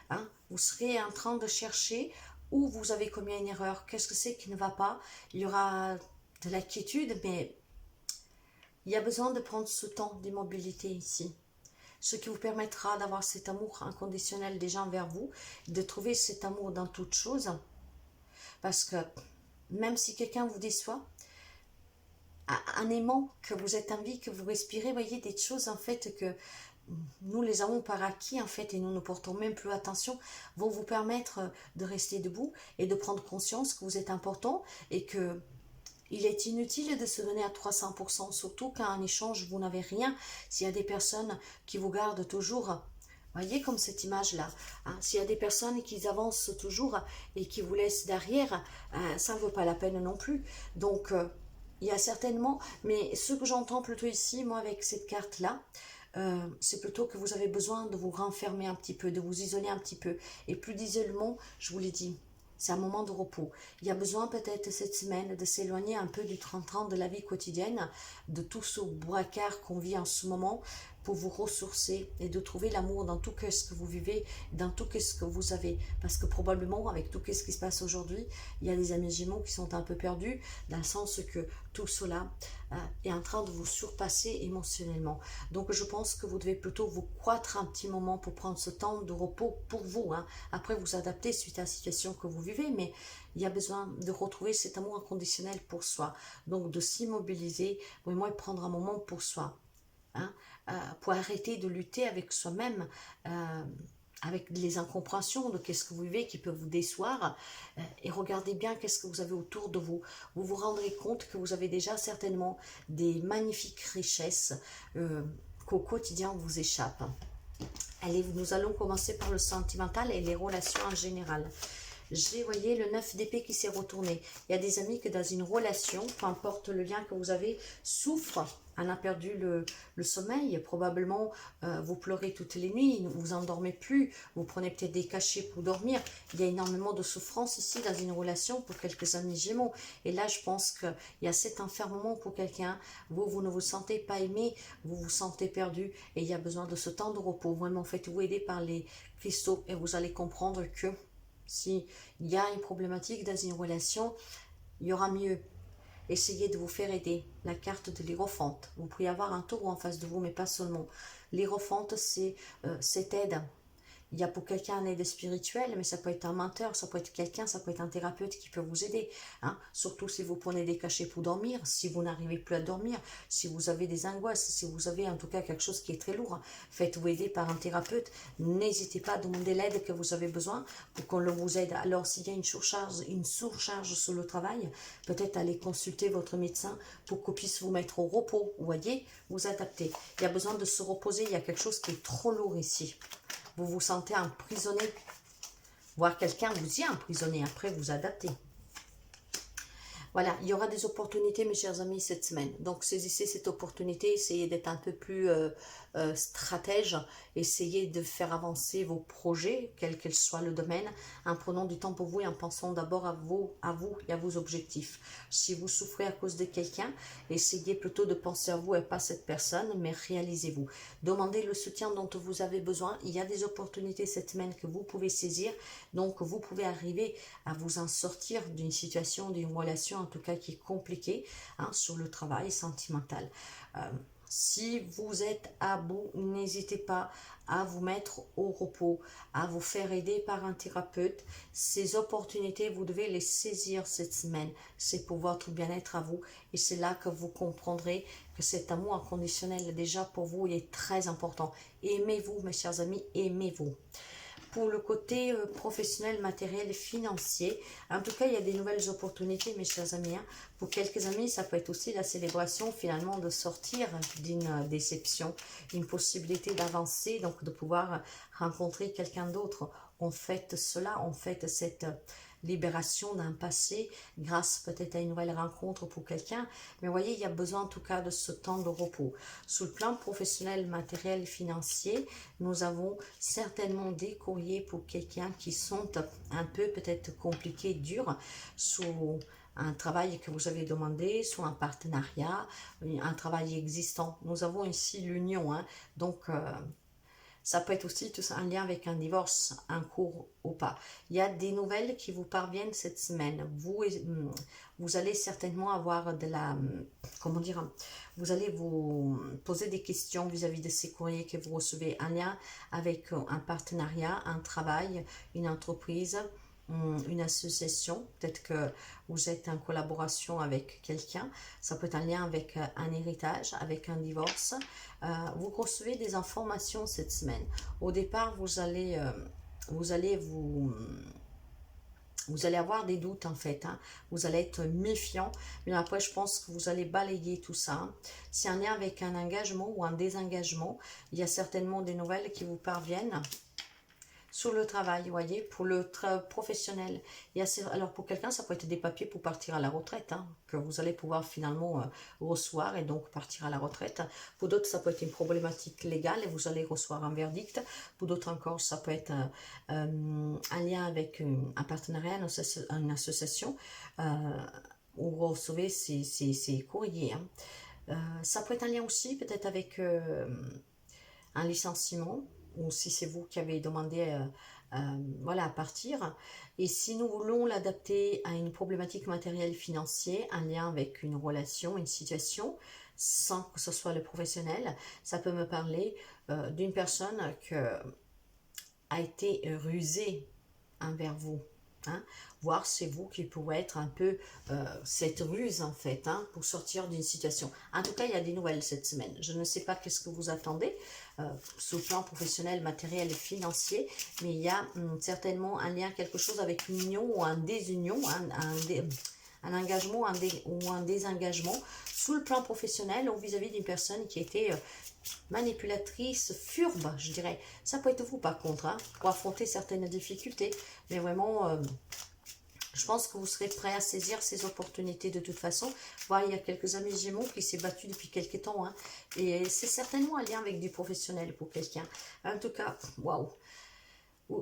Hein. Vous serez en train de chercher où vous avez commis une erreur, qu'est-ce que c'est qui ne va pas. Il y aura de l'inquiétude, mais il y a besoin de prendre ce temps d'immobilité ici. Ce qui vous permettra d'avoir cet amour inconditionnel des gens vers vous, de trouver cet amour dans toute chose. Parce que même si quelqu'un vous déçoit, en aimant que vous êtes en vie, que vous respirez, voyez des choses en fait que nous les avons par acquis en fait et nous ne portons même plus attention, vont vous permettre de rester debout et de prendre conscience que vous êtes important et que il est inutile de se donner à 300%, surtout quand en échange vous n'avez rien. S'il y a des personnes qui vous gardent toujours, voyez comme cette image-là, hein, s'il y a des personnes qui avancent toujours et qui vous laissent derrière, ça ne vaut pas la peine non plus. Donc, il y a certainement, mais ce que j'entends plutôt ici, moi avec cette carte-là, c'est plutôt que vous avez besoin de vous renfermer un petit peu, de vous isoler un petit peu. Et plus d'isolement, je vous l'ai dit, c'est un moment de repos. Il y a besoin peut-être cette semaine de s'éloigner un peu du 30-30 de la vie quotidienne, de tout ce bracard qu'on vit en ce moment, pour vous ressourcer et de trouver l'amour dans tout ce que vous vivez, dans tout ce que vous avez. Parce que probablement, avec tout ce qui se passe aujourd'hui, il y a des amis Gémeaux qui sont un peu perdus, dans le sens que tout cela est en train de vous surpasser émotionnellement. Donc je pense que vous devez plutôt vous croître un petit moment pour prendre ce temps de repos pour vous. Hein. Après, vous adapter suite à la situation que vous vivez, mais il y a besoin de retrouver cet amour inconditionnel pour soi. Donc de s'immobiliser, vraiment prendre un moment pour soi. Hein, pour arrêter de lutter avec soi-même, avec les incompréhensions de qu'est-ce que vous vivez qui peut vous décevoir, et regardez bien qu'est-ce que vous avez autour de vous. Vous vous rendrez compte que vous avez déjà certainement des magnifiques richesses qu'au quotidien vous échappent. Allez, nous allons commencer par le sentimental et les relations en général. J'ai, voyez, le 9 d'épée qui s'est retourné. Il y a des amis que dans une relation, peu importe le lien que vous avez, souffrent, en a perdu le sommeil. Probablement, vous pleurez toutes les nuits, vous endormez plus, vous prenez peut-être des cachets pour dormir. Il y a énormément de souffrance ici dans une relation pour quelques amis Gémeaux. Et là, je pense qu'il y a cet enfermement pour quelqu'un. Vous ne vous sentez pas aimé, vous vous sentez perdu et il y a besoin de ce temps de repos. Vraiment, faites-vous aider par les cristaux et vous allez comprendre que s'il y a une problématique dans une relation, il y aura mieux. Essayez de vous faire aider. La carte de l'Hiérophante. Vous pouvez avoir un taureau en face de vous, mais pas seulement. L'Hiérophante, c'est cette aide. Il y a pour quelqu'un une aide spirituelle, mais ça peut être un menteur, ça peut être quelqu'un, ça peut être un thérapeute qui peut vous aider. Hein. Surtout si vous prenez des cachets pour dormir, si vous n'arrivez plus à dormir, si vous avez des angoisses, si vous avez en tout cas quelque chose qui est très lourd, faites-vous aider par un thérapeute. N'hésitez pas à demander l'aide que vous avez besoin pour qu'on vous aide. Alors s'il y a une surcharge sur le travail, peut-être aller consulter votre médecin pour qu'on puisse vous mettre au repos. Vous voyez, vous adapter. Il y a besoin de se reposer, il y a quelque chose qui est trop lourd ici. Vous vous sentez emprisonné, voire quelqu'un vous y a emprisonné, après vous adaptez. Voilà, il y aura des opportunités, mes chers amis, cette semaine. Donc, saisissez cette opportunité, essayez d'être un peu plus stratège, essayez de faire avancer vos projets, quel qu'elle soit le domaine, en prenant du temps pour vous et en pensant d'abord à vous et à vos objectifs. Si vous souffrez à cause de quelqu'un, essayez plutôt de penser à vous et pas à cette personne, mais réalisez-vous. Demandez le soutien dont vous avez besoin. Il y a des opportunités cette semaine que vous pouvez saisir, donc vous pouvez arriver à vous en sortir d'une situation, d'une relation en tout cas qui est compliquée hein, sur le travail sentimental. Si vous êtes à bout, n'hésitez pas à vous mettre au repos, à vous faire aider par un thérapeute. Ces opportunités, vous devez les saisir cette semaine. C'est pour votre bien-être à vous et c'est là que vous comprendrez que cet amour inconditionnel déjà pour vous il est très important. Aimez-vous, mes chers amis, aimez-vous. Pour le côté professionnel, matériel et financier, en tout cas, il y a des nouvelles opportunités, mes chers amis. Hein. Pour quelques amis, ça peut être aussi la célébration finalement de sortir d'une déception, une possibilité d'avancer, donc de pouvoir rencontrer quelqu'un d'autre. On fête cela, on fête cette libération d'un passé grâce peut-être à une nouvelle rencontre pour quelqu'un. Mais voyez, il y a besoin en tout cas de ce temps de repos. Sous le plan professionnel, matériel et financier, nous avons certainement des courriers pour quelqu'un qui sont un peu peut-être compliqués, durs, sous un travail que vous avez demandé, soit un partenariat, un travail existant. Nous avons ici l'union, hein, donc ça peut être aussi tout ça, un lien avec un divorce, un cours ou pas. Il y a des nouvelles qui vous parviennent cette semaine. Vous allez certainement avoir de la, comment dire, vous allez vous poser des questions vis-à-vis de ces courriers que vous recevez. Un lien avec un partenariat, un travail, une entreprise, une association, peut-être que vous êtes en collaboration avec quelqu'un, ça peut être un lien avec un héritage, avec un divorce. Vous recevez des informations cette semaine. Au départ, vous allez avoir des doutes en fait, hein. Vous allez être méfiant, mais après je pense que vous allez balayer tout ça. Hein. C'est un lien avec un engagement ou un désengagement. Il y a certainement des nouvelles qui vous parviennent. Sur le travail, vous voyez, pour le professionnel. Alors pour quelqu'un, ça peut être des papiers pour partir à la retraite, hein, que vous allez pouvoir finalement recevoir et donc partir à la retraite. Pour d'autres, ça peut être une problématique légale et vous allez recevoir un verdict. Pour d'autres encore, ça peut être un lien avec un partenariat, une association, où vous recevez ces courriers. Hein. Ça peut être un lien aussi peut-être avec un licenciement, ou si c'est vous qui avez demandé voilà, à partir. Et si nous voulons l'adapter à une problématique matérielle financière, un lien avec une relation, une situation, sans que ce soit le professionnel, ça peut me parler d'une personne qui a été rusée envers vous. Hein, voir c'est vous qui pouvez être un peu cette ruse en fait hein, pour sortir d'une situation. En tout cas, il y a des nouvelles cette semaine. Je ne sais pas qu'est-ce que vous attendez sous le plan professionnel, matériel et financier, mais il y a certainement un lien, quelque chose avec une union ou un désunion, un engagement ou un désengagement sous le plan professionnel ou vis-à-vis d'une personne qui était manipulatrice, furbe, je dirais. Ça peut être vous par contre, hein, pour affronter certaines difficultés. Mais vraiment, je pense que vous serez prêt à saisir ces opportunités de toute façon. Voilà, il y a quelques amis Gémeaux qui s'est battu depuis quelques temps. Hein, et c'est certainement un lien avec du professionnel pour quelqu'un. En tout cas, waouh.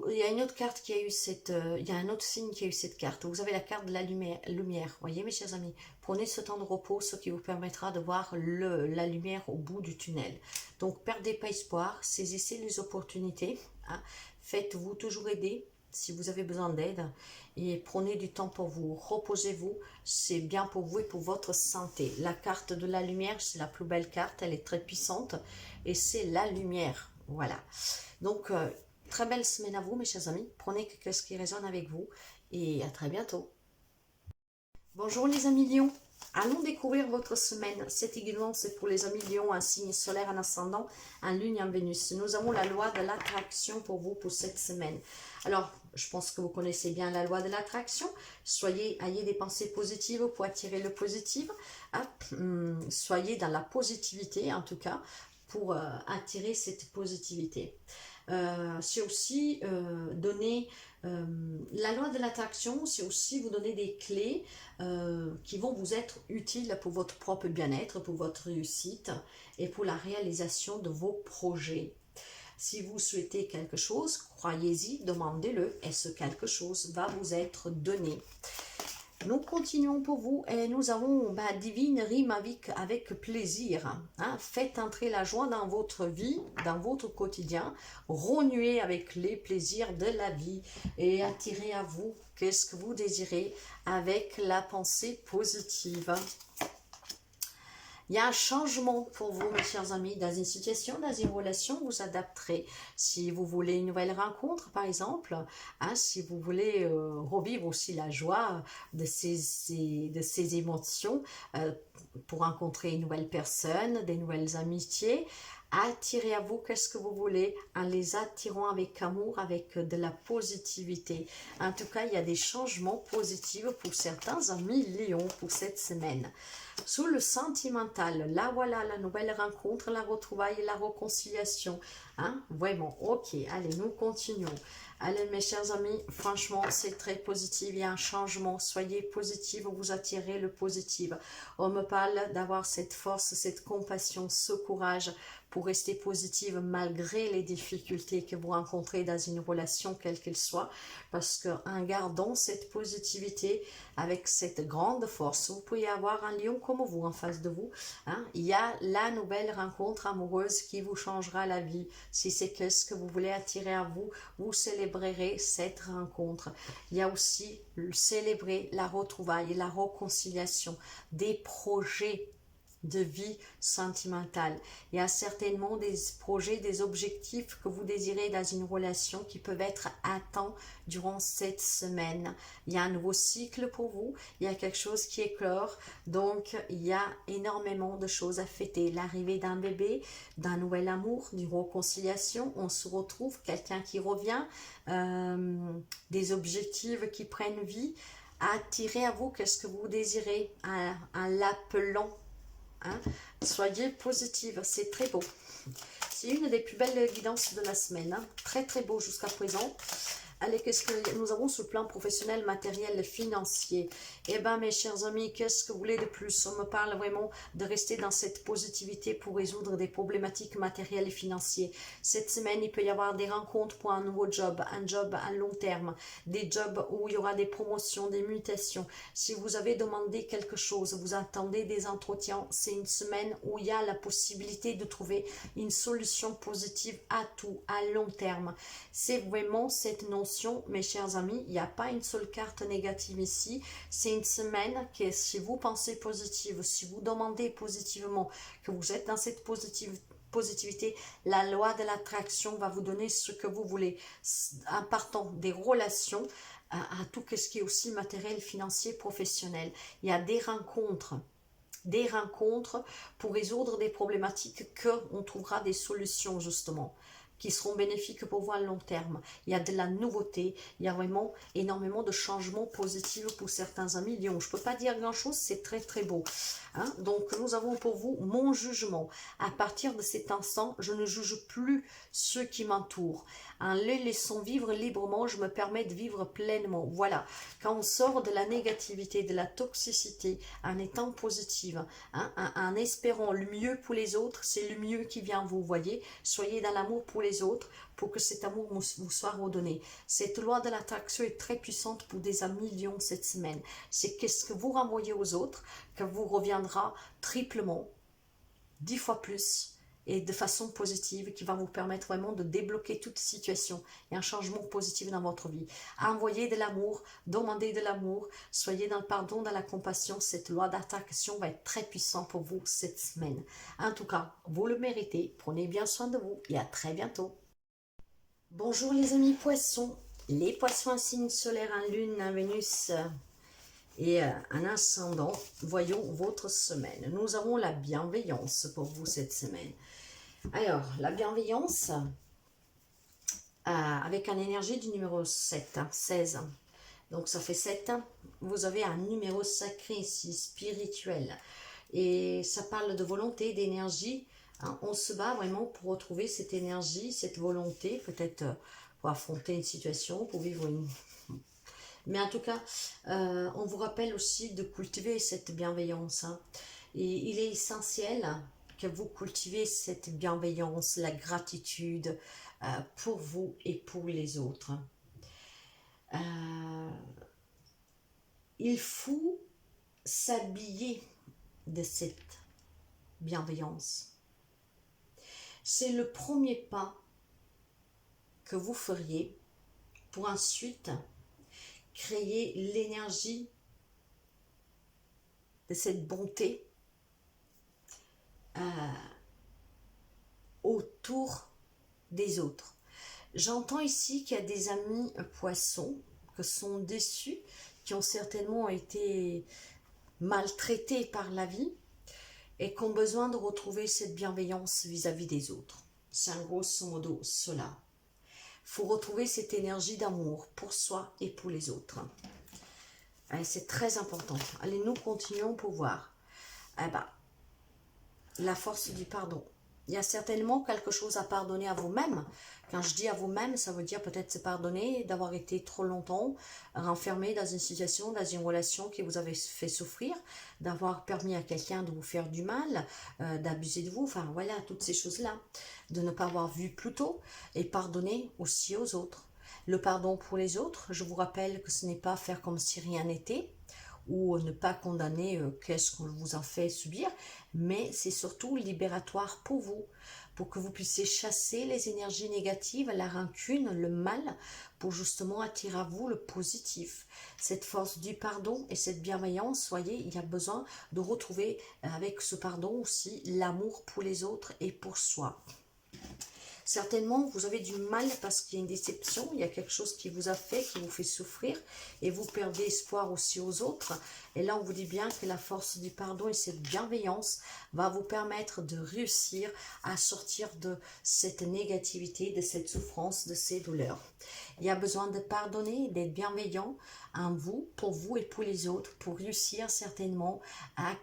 Il y a une autre carte qui a eu cette... il y a un autre signe qui a eu cette carte. Vous avez la carte de la lumière. Voyez mes chers amis, prenez ce temps de repos, ce qui vous permettra de voir la lumière au bout du tunnel. Donc perdez pas espoir, saisissez les opportunités. Hein. Faites-vous toujours aider si vous avez besoin d'aide. Et prenez du temps pour vous, reposez-vous. C'est bien pour vous et pour votre santé. La carte de la lumière, c'est la plus belle carte. Elle est très puissante. Et c'est la lumière. Voilà. Donc... très belle semaine à vous, mes chers amis. Prenez ce qui résonne avec vous et à très bientôt. Bonjour les amis Lions. Allons découvrir votre semaine. Cette également, c'est pour les amis Lions, un signe solaire, un ascendant, un lune, un Vénus. Nous avons la loi de l'attraction pour vous pour cette semaine. Alors, je pense que vous connaissez bien la loi de l'attraction. Ayez des pensées positives pour attirer le positif. Soyez dans la positivité, en tout cas, pour attirer cette positivité. c'est aussi donner la loi de l'attraction, c'est aussi vous donner des clés qui vont vous être utiles pour votre propre bien-être, pour votre réussite et pour la réalisation de vos projets. Si vous souhaitez quelque chose, croyez-y, demandez-le et ce quelque chose va vous être donné. Nous continuons pour vous et nous avons divine rime avec plaisir. Hein. Faites entrer la joie dans votre vie, dans votre quotidien. Renuez avec les plaisirs de la vie et attirez à vous qu'est-ce que vous désirez avec la pensée positive. Il y a un changement pour vous, mes chers amis, dans une situation, dans une relation, vous adapterez. Si vous voulez une nouvelle rencontre, par exemple, hein, si vous voulez revivre aussi la joie de ces émotions pour rencontrer une nouvelle personne, des nouvelles amitiés, attirez à vous qu'est-ce que vous voulez en les attirant avec amour, avec de la positivité. En tout cas, il y a des changements positifs pour certains amis Lion pour cette semaine. Sous le sentimental, là voilà la nouvelle rencontre, la retrouvaille, la réconciliation. Hein? Vraiment, ok, allez, nous continuons. Allez, mes chers amis, franchement, c'est très positif, il y a un changement. Soyez positifs, vous attirez le positif. On me parle d'avoir cette force, cette compassion, ce courage pour rester positive malgré les difficultés que vous rencontrez dans une relation, quelle qu'elle soit. Parce qu'en gardant cette positivité, avec cette grande force, vous pouvez avoir un lion comme vous en face de vous. Hein? Il y a la nouvelle rencontre amoureuse qui vous changera la vie. Si c'est ce que vous voulez attirer à vous, vous célébrerez cette rencontre. Il y a aussi célébrer la retrouvaille, la réconciliation, des projets de vie sentimentale. Il y a certainement des projets, des objectifs que vous désirez dans une relation qui peuvent être atteints durant cette semaine. Il y a un nouveau cycle pour vous, il y a quelque chose qui éclore, donc il y a énormément de choses à fêter. L'arrivée d'un bébé, d'un nouvel amour, d'une réconciliation, on se retrouve, quelqu'un qui revient, des objectifs qui prennent vie. Attirez à vous qu'est-ce que vous désirez en l'appelant. Hein? Soyez positive, c'est très beau. C'est une des plus belles guidances de la semaine. Hein? Très très beau jusqu'à présent. Allez, qu'est-ce que nous avons sur le plan professionnel, matériel, financier? Eh bien, mes chers amis, qu'est-ce que vous voulez de plus? On me parle vraiment de rester dans cette positivité pour résoudre des problématiques matérielles et financières. Cette semaine, il peut y avoir des rencontres pour un nouveau job, un job à long terme, des jobs où il y aura des promotions, des mutations. Si vous avez demandé quelque chose, vous attendez des entretiens, c'est une semaine où il y a la possibilité de trouver une solution positive à tout, à long terme. C'est vraiment cette notion, mes chers amis, il n'y a pas une seule carte négative ici. C'est une semaine que si vous pensez positive, si vous demandez positivement, que vous êtes dans cette positivité, la loi de l'attraction va vous donner ce que vous voulez. En partant des relations à tout ce qui est aussi matériel, financier, professionnel. Il y a des rencontres pour résoudre des problématiques qu'on trouvera des solutions justement qui seront bénéfiques pour vous à long terme. Il y a de la nouveauté, il y a vraiment énormément de changements positifs pour certains amis Lion. Je ne peux pas dire grand-chose, c'est très très beau. Hein? Donc nous avons pour vous mon jugement. À partir de cet instant, je ne juge plus ceux qui m'entourent. En les laissant vivre librement, je me permets de vivre pleinement. Voilà, quand on sort de la négativité, de la toxicité, en étant positive, hein, en espérant le mieux pour les autres, c'est le mieux qui vient vous, voyez. Soyez dans l'amour pour les autres, pour que cet amour vous soit redonné. Cette loi de l'attraction est très puissante pour des amis Lion cette semaine. C'est qu'est-ce que vous renvoyez aux autres, que vous reviendra triplement, 10 fois plus, et de façon positive, qui va vous permettre vraiment de débloquer toute situation et un changement positif dans votre vie. Envoyez de l'amour, demandez de l'amour, soyez dans le pardon, dans la compassion. Cette loi d'attraction va être très puissante pour vous cette semaine. En tout cas, vous le méritez. Prenez bien soin de vous et à très bientôt. Bonjour les amis poissons. Les poissons en signe solaire, en lune, en Vénus et un ascendant. Voyons votre semaine. Nous avons la bienveillance pour vous cette semaine. Alors, la bienveillance, avec une énergie du numéro 7, 16. Donc, ça fait 7. Vous avez un numéro sacré ici, spirituel. Et ça parle de volonté, d'énergie, hein. On se bat vraiment pour retrouver cette énergie, cette volonté, peut-être pour affronter une situation, pour vivre une... Mais en tout cas, on vous rappelle aussi de cultiver cette bienveillance, hein. Et il est essentiel que vous cultivez cette bienveillance, la gratitude pour vous et pour les autres. Il faut s'habiller de cette bienveillance. C'est le premier pas que vous feriez pour ensuite créer l'énergie de cette bonté autour des autres. J'entends ici qu'il y a des amis poissons qui sont déçus, qui ont certainement été maltraités par la vie et qui ont besoin de retrouver cette bienveillance vis-à-vis des autres. C'est un grosso modo cela. Il faut retrouver cette énergie d'amour pour soi et pour les autres. C'est très important. Allez, nous continuons pour voir. La force du pardon. Il y a certainement quelque chose à pardonner à vous-même. Quand je dis à vous-même, ça veut dire peut-être se pardonner d'avoir été trop longtemps renfermé dans une situation, dans une relation qui vous avait fait souffrir, d'avoir permis à quelqu'un de vous faire du mal, d'abuser de vous, enfin voilà, toutes ces choses-là, de ne pas avoir vu plus tôt, et pardonner aussi aux autres. Le pardon pour les autres, je vous rappelle que ce n'est pas faire comme si rien n'était, ou ne pas condamner qu'est-ce qu'on vous a fait subir, mais c'est surtout libératoire pour vous, pour que vous puissiez chasser les énergies négatives, la rancune, le mal, pour justement attirer à vous le positif. Cette force du pardon et cette bienveillance, voyez, il y a besoin de retrouver avec ce pardon aussi l'amour pour les autres et pour soi. Certainement, vous avez du mal parce qu'il y a une déception, il y a quelque chose qui vous a fait, qui vous fait souffrir, et vous perdez espoir aussi aux autres. Et là, on vous dit bien que la force du pardon et cette bienveillance va vous permettre de réussir à sortir de cette négativité, de cette souffrance, de ces douleurs. Il y a besoin de pardonner, d'être bienveillant en vous, pour vous et pour les autres, pour réussir certainement à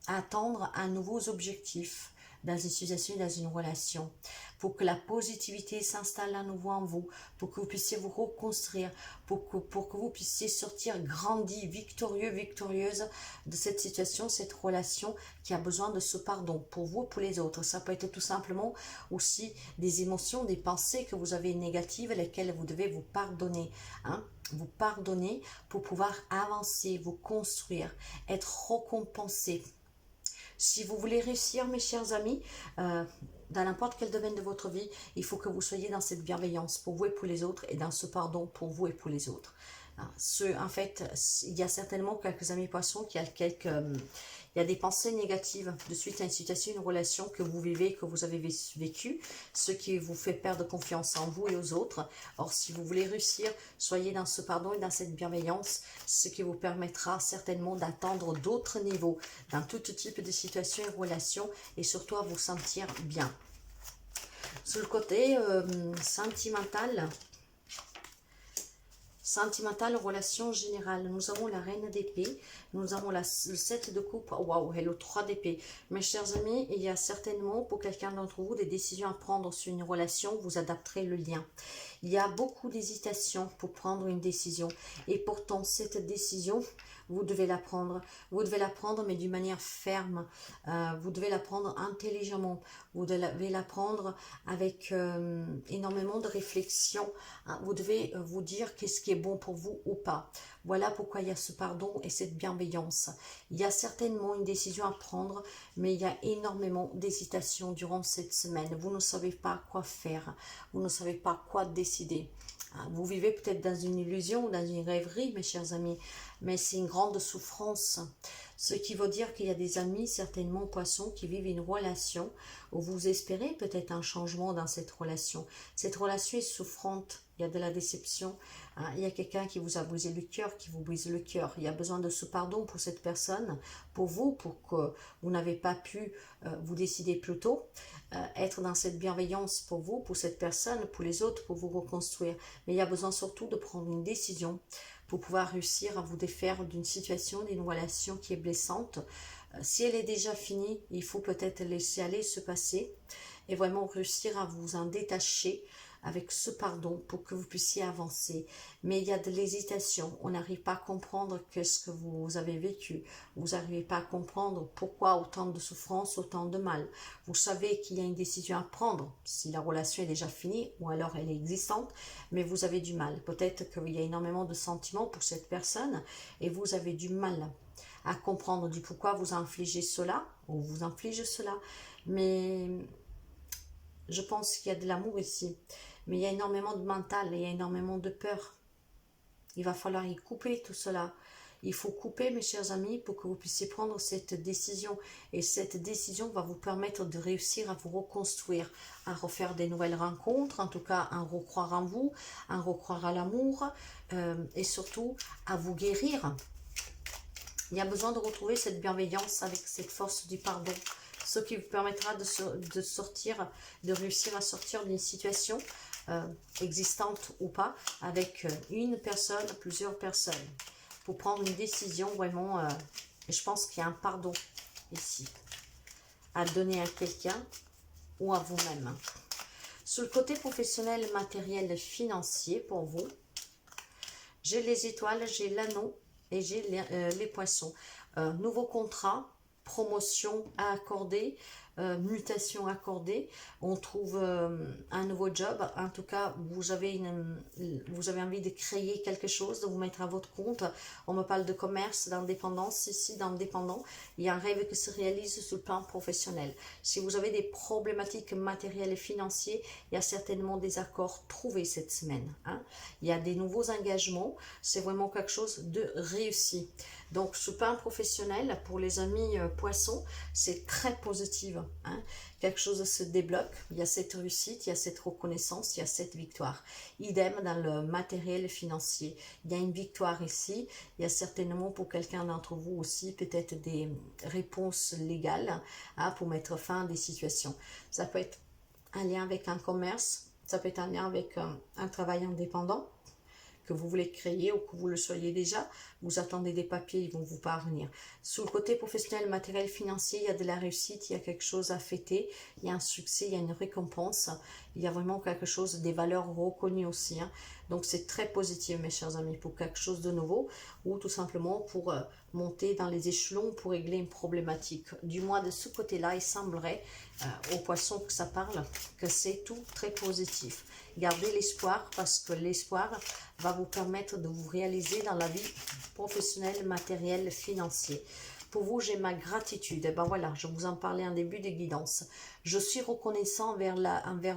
atteindre un nouveau objectif dans une situation, dans une relation, pour que la positivité s'installe à nouveau en vous, pour que vous puissiez vous reconstruire, pour que vous puissiez sortir grandi, victorieux, victorieuse de cette situation, cette relation qui a besoin de ce pardon, pour vous et pour les autres. Ça peut être tout simplement aussi des émotions, des pensées que vous avez négatives, lesquelles vous devez vous pardonner, hein, vous pardonner pour pouvoir avancer, vous construire, être récompensé. Si vous voulez réussir, mes chers amis, dans n'importe quel domaine de votre vie, il faut que vous soyez dans cette bienveillance pour vous et pour les autres et dans ce pardon pour vous et pour les autres. En fait, il y a certainement quelques amis poissons qui il y a des pensées négatives de suite à une situation, une relation que vous vivez, que vous avez vécu, ce qui vous fait perdre confiance en vous et aux autres. Or, si vous voulez réussir, soyez dans ce pardon et dans cette bienveillance, ce qui vous permettra certainement d'atteindre d'autres niveaux dans tout type de situation et relation, et surtout à vous sentir bien. Sur le côté sentimentale, relation générale, nous avons la reine d'épée, nous avons le 7 de coupe, waouh, et le 3 d'épée. Mes chers amis, il y a certainement pour quelqu'un d'entre vous des décisions à prendre sur une relation, vous adapterez le lien. Il y a beaucoup d'hésitation pour prendre une décision, et pourtant cette décision, vous devez la prendre. Vous devez la prendre, mais d'une manière ferme. Vous devez la prendre intelligemment. Vous devez la prendre avec énormément de réflexion. Vous devez vous dire qu'est-ce qui est bon pour vous ou pas. Voilà pourquoi il y a ce pardon et cette bienveillance. Il y a certainement une décision à prendre, mais il y a énormément d'hésitation durant cette semaine. Vous ne savez pas quoi faire. Vous ne savez pas quoi décider. Vous vivez peut-être dans une illusion, dans une rêverie, mes chers amis, mais c'est une grande souffrance. Ce qui veut dire qu'il y a des amis, certainement poissons, qui vivent une relation où vous espérez peut-être un changement dans cette relation. Cette relation est souffrante, il y a de la déception, il y a quelqu'un qui vous a brisé le cœur, qui vous brise le cœur. Il y a besoin de ce pardon pour cette personne, pour vous, pour que vous n'avez pas pu vous décider plus tôt. Être dans cette bienveillance pour vous, pour cette personne, pour les autres, pour vous reconstruire. Mais il y a besoin surtout de prendre une décision pour pouvoir réussir à vous défaire d'une situation, d'une relation qui est blessante, Si elle est déjà finie, il faut peut-être laisser aller, se passer et vraiment réussir à vous en détacher avec ce pardon pour que vous puissiez avancer. Mais il y a de l'hésitation, on n'arrive pas à comprendre qu'est-ce que vous avez vécu, vous n'arrivez pas à comprendre pourquoi autant de souffrance, autant de mal. Vous savez qu'il y a une décision à prendre, si la relation est déjà finie ou alors elle est existante, mais vous avez du mal. Peut-être qu'il y a énormément de sentiments pour cette personne et vous avez du mal à comprendre du pourquoi vous infligez cela ou vous inflige cela. Mais je pense qu'il y a de l'amour ici, mais il y a énormément de mental, il y a énormément de peur. Il va falloir y couper tout cela. Il faut couper, mes chers amis, pour que vous puissiez prendre cette décision. Et cette décision va vous permettre de réussir à vous reconstruire, à refaire des nouvelles rencontres, en tout cas à recroire en vous, à recroire à l'amour, et surtout à vous guérir. Il y a besoin de retrouver cette bienveillance avec cette force du pardon. Ce qui vous permettra de sortir, de réussir à sortir d'une situation existante ou pas, avec une personne, plusieurs personnes, pour prendre une décision vraiment, et je pense qu'il y a un pardon ici, à donner à quelqu'un ou à vous-même. Sur le côté professionnel, matériel, financier, pour vous, j'ai les étoiles, j'ai l'anneau et j'ai les poissons. Nouveau contrat, promotion à accorder, mutation accordée, on trouve un nouveau job. En tout cas, vous avez envie de créer quelque chose, de vous mettre à votre compte. On me parle de commerce, d'indépendance ici, d'indépendant. Il y a un rêve qui se réalise sur le plan professionnel. Si vous avez des problématiques matérielles et financières, il y a certainement des accords trouvés cette semaine, hein. Il y a des nouveaux engagements, c'est vraiment quelque chose de réussi. Donc, ce plan professionnel, pour les amis poissons, c'est très positif, hein. Quelque chose se débloque, il y a cette réussite, il y a cette reconnaissance, il y a cette victoire. Idem dans le matériel financier. Il y a une victoire ici, il y a certainement pour quelqu'un d'entre vous aussi peut-être des réponses légales, hein, pour mettre fin à des situations. Ça peut être un lien avec un commerce, ça peut être un lien avec un travail indépendant que vous voulez créer ou que vous le soyez déjà, vous attendez des papiers, ils vont vous parvenir. Sur le côté professionnel, matériel, financier, il y a de la réussite, il y a quelque chose à fêter, il y a un succès, il y a une récompense, il y a vraiment quelque chose, des valeurs reconnues aussi, hein. Donc c'est très positif, mes chers amis, pour quelque chose de nouveau ou tout simplement pour monter dans les échelons pour régler une problématique. Du moins de ce côté-là, il semblerait aux poissons que ça parle, que c'est tout très positif. Gardez l'espoir parce que l'espoir va vous permettre de vous réaliser dans la vie professionnelle, matérielle, financière. Pour vous, j'ai ma gratitude. Et ben voilà, je vous en parlais en début de guidance. Je suis reconnaissant envers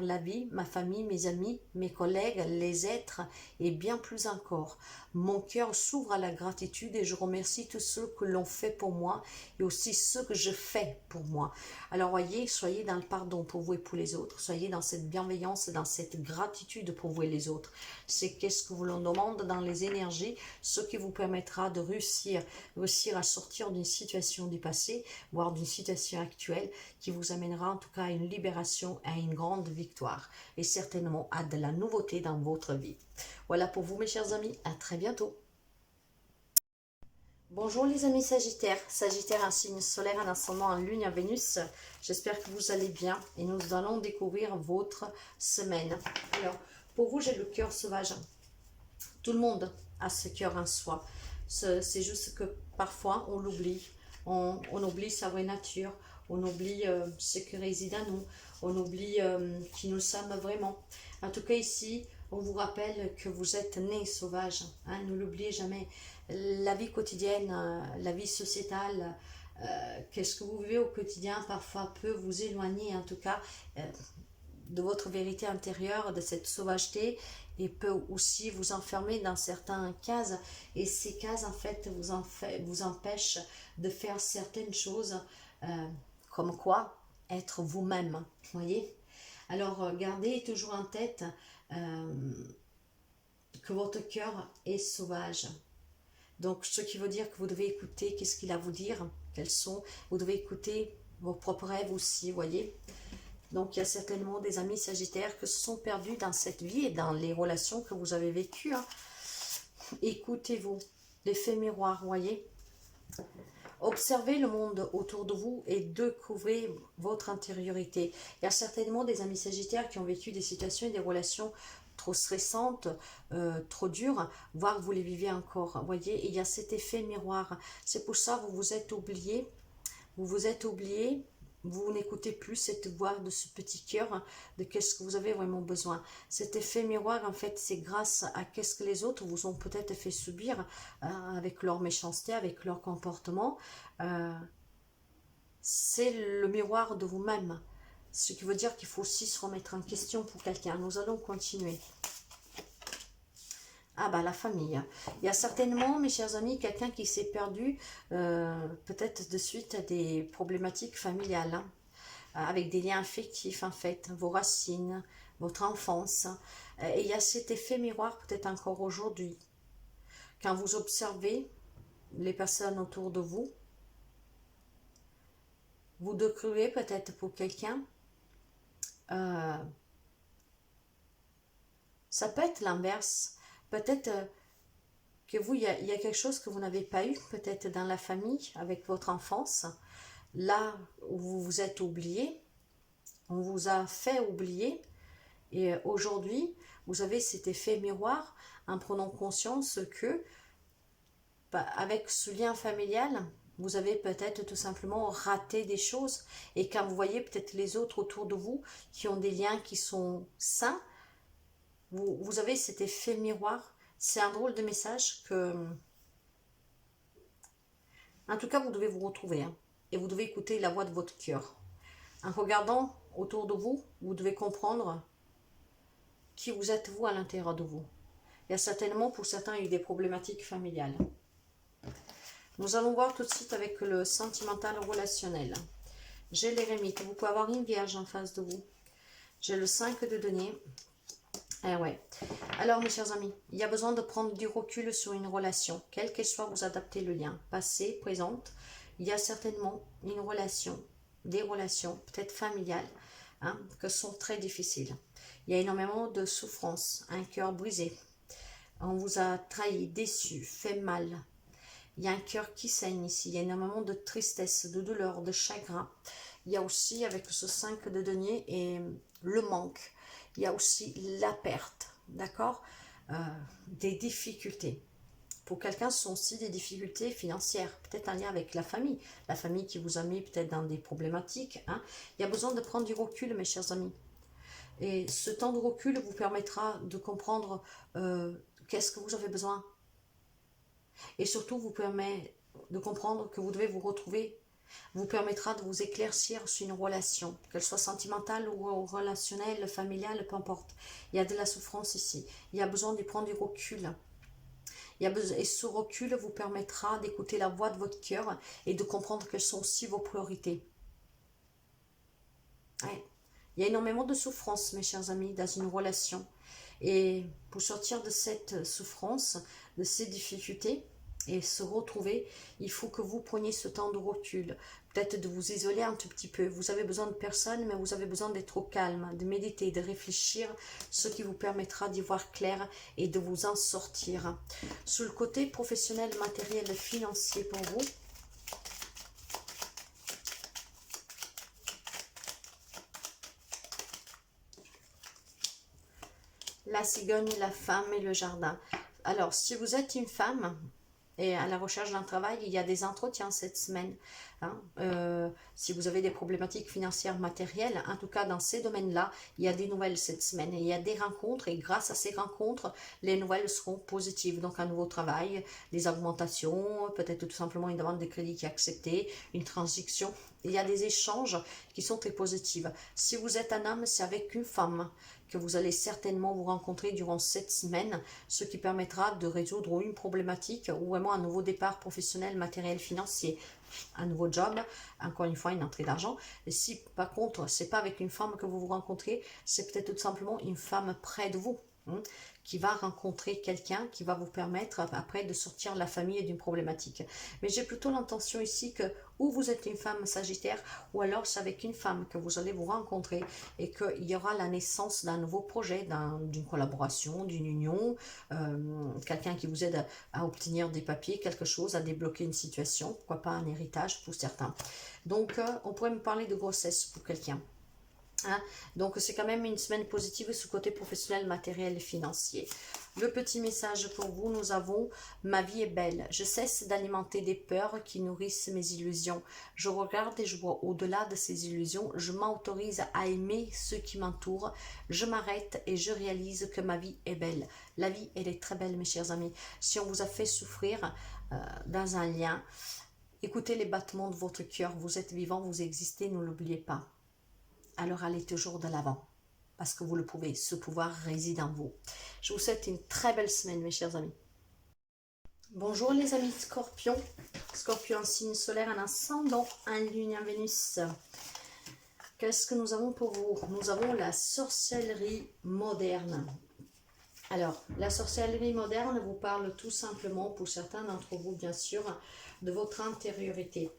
la vie, ma famille, mes amis, mes collègues, les êtres et bien plus encore. Mon cœur s'ouvre à la gratitude et je remercie tous ceux que l'on fait pour moi et aussi ceux que je fais pour moi. Alors voyez, soyez dans le pardon pour vous et pour les autres. Soyez dans cette bienveillance, dans cette gratitude pour vous et les autres. C'est qu'est-ce que vous l'on demande dans les énergies, ce qui vous permettra de réussir à sortir d'une situation du passé, voire d'une situation actuelle qui vous amènera en tout cas à une libération, à une grande victoire et certainement à de la nouveauté dans votre vie. Voilà pour vous mes chers amis, à très bientôt. Bonjour les amis Sagittaires, Sagittaire un signe solaire, un ascendant en lune, en Vénus. J'espère que vous allez bien et nous allons découvrir votre semaine. Alors, pour vous, j'ai le cœur sauvage. Tout le monde a ce cœur en soi. C'est juste que parfois on l'oublie. On oublie sa vraie nature, on oublie ce qui réside en nous, on oublie qui nous sommes vraiment. En tout cas ici, on vous rappelle que vous êtes né sauvage, hein, ne l'oubliez jamais. La vie quotidienne, la vie sociétale, qu'est-ce que vous vivez au quotidien parfois peut vous éloigner en tout cas de votre vérité intérieure, de cette sauvageté et peut aussi vous enfermer dans certaines cases et ces cases en fait vous empêchent de faire certaines choses comme quoi être vous-même, voyez. Alors gardez toujours en tête que votre cœur est sauvage. Donc, ce qui veut dire que vous devez écouter qu'est-ce qu'il a à vous dire, quels sont, vous devez écouter vos propres rêves aussi, voyez. Donc, il y a certainement des amis sagittaires qui se sont perdus dans cette vie et dans les relations que vous avez vécues, hein. Écoutez-vous, l'effet miroir, voyez. Observez le monde autour de vous et découvrez votre intériorité. Il y a certainement des amis sagittaires qui ont vécu des situations et des relations trop stressantes, trop dures, voire vous les vivez encore. Vous voyez, il y a cet effet miroir. C'est pour ça que vous vous êtes oublié. Vous vous êtes oublié. Vous n'écoutez plus cette voix de ce petit cœur de qu'est-ce que vous avez vraiment besoin. Cet effet miroir, en fait, c'est grâce à qu'est-ce que les autres vous ont peut-être fait subir avec leur méchanceté, avec leur comportement. C'est le miroir de vous-même. Ce qui veut dire qu'il faut aussi se remettre en question pour quelqu'un. Nous allons continuer. Ah bah la famille. Il y a certainement, mes chers amis, quelqu'un qui s'est perdu, peut-être de suite à des problématiques familiales, hein, avec des liens affectifs en fait, vos racines, votre enfance. Et il y a cet effet miroir peut-être encore aujourd'hui. Quand vous observez les personnes autour de vous, vous découvrez peut-être pour quelqu'un, ça peut être l'inverse. Peut-être que vous, il y a quelque chose que vous n'avez pas eu, peut-être dans la famille, avec votre enfance. Là où vous vous êtes oublié, on vous a fait oublier. Et aujourd'hui, vous avez cet effet miroir en prenant conscience que, avec ce lien familial, vous avez peut-être tout simplement raté des choses. Et quand vous voyez peut-être les autres autour de vous qui ont des liens qui sont sains, vous avez cet effet miroir. C'est un drôle de message que, en tout cas, vous devez vous retrouver. Hein, et vous devez écouter la voix de votre cœur. En regardant autour de vous, vous devez comprendre qui vous êtes vous à l'intérieur de vous. Il y a certainement pour certains eu des problématiques familiales. Nous allons voir tout de suite avec le sentimental relationnel. J'ai l'Érémite. Vous pouvez avoir une vierge en face de vous. J'ai le 5 de denier. Eh ouais. Alors, mes chers amis, il y a besoin de prendre du recul sur une relation. Quelle qu'elle soit, vous adaptez le lien. Passé, présente. Il y a certainement une relation, des relations, peut-être familiales, hein, que sont très difficiles. Il y a énormément de souffrance, un cœur brisé. On vous a trahi, déçu, fait mal. Il y a un cœur qui saigne ici. Il y a énormément de tristesse, de douleur, de chagrin. Il y a aussi, avec ce 5 de denier, et le manque. Il y a aussi la perte, d'accord, des difficultés. Pour quelqu'un, ce sont aussi des difficultés financières, peut-être en lien avec la famille qui vous a mis peut-être dans des problématiques. Hein. Il y a besoin de prendre du recul, mes chers amis. Et ce temps de recul vous permettra de comprendre qu'est-ce que vous avez besoin. Et surtout, vous permet de comprendre que vous devez vous retrouver, vous permettra de vous éclaircir sur une relation, qu'elle soit sentimentale ou relationnelle, familiale, peu importe. Il y a de la souffrance ici. Il y a besoin de prendre du recul. Et ce recul vous permettra d'écouter la voix de votre cœur et de comprendre quelles sont aussi vos priorités. Ouais. Il y a énormément de souffrance, mes chers amis, dans une relation. Et pour sortir de cette souffrance, de ces difficultés, et se retrouver, il faut que vous preniez ce temps de recul, peut-être de vous isoler un tout petit peu. Vous avez besoin de personne, mais vous avez besoin d'être au calme, de méditer, de réfléchir, ce qui vous permettra d'y voir clair et de vous en sortir. Sur le côté professionnel, matériel et financier pour vous, la cigogne, la femme et le jardin. Alors, si vous êtes une femme et à la recherche d'un travail, il y a des entretiens cette semaine. Hein. Si vous avez des problématiques financières, matérielles, en tout cas dans ces domaines-là, il y a des nouvelles cette semaine. Et il y a des rencontres et grâce à ces rencontres, les nouvelles seront positives. Donc un nouveau travail, des augmentations, peut-être tout simplement une demande de crédit qui est acceptée, une transaction. Il y a des échanges qui sont très positifs. Si vous êtes un homme, c'est avec une femme que vous allez certainement vous rencontrer durant cette semaine, ce qui permettra de résoudre une problématique ou vraiment un nouveau départ professionnel, matériel, financier, un nouveau job, encore une fois une entrée d'argent. Et si par contre c'est pas avec une femme que vous vous rencontrez, c'est peut-être tout simplement une femme près de vous, hein, qui va rencontrer quelqu'un qui va vous permettre après de sortir la famille d'une problématique. Mais j'ai plutôt l'intention ici que ou vous êtes une femme sagittaire ou alors c'est avec une femme que vous allez vous rencontrer et qu'il y aura la naissance d'un nouveau projet, d'une collaboration, d'une union, quelqu'un qui vous aide à obtenir des papiers, quelque chose, à débloquer une situation, pourquoi pas un héritage pour certains. Donc on pourrait me parler de grossesse pour quelqu'un. Hein? Donc c'est quand même une semaine positive sous côté professionnel, matériel et financier. Le petit message pour vous, nous avons: ma vie est belle, je cesse d'alimenter des peurs qui nourrissent mes illusions. Je regarde et je vois au-delà de ces illusions, je m'autorise à aimer ceux qui m'entourent, je m'arrête et je réalise que ma vie est belle. La vie, elle est très belle, mes chers amis. Si on vous a fait souffrir dans un lien, écoutez les battements de votre cœur, vous êtes vivant, vous existez, ne l'oubliez pas. Alors allez toujours de l'avant, parce que vous le pouvez, ce pouvoir réside en vous. Je vous souhaite une très belle semaine, mes chers amis. Bonjour les amis Scorpion, Scorpion, signe solaire, un ascendant, un lune, un Vénus. Qu'est-ce que nous avons pour vous? Nous avons la sorcellerie moderne. Alors, la sorcellerie moderne vous parle tout simplement, pour certains d'entre vous bien sûr, de votre intériorité.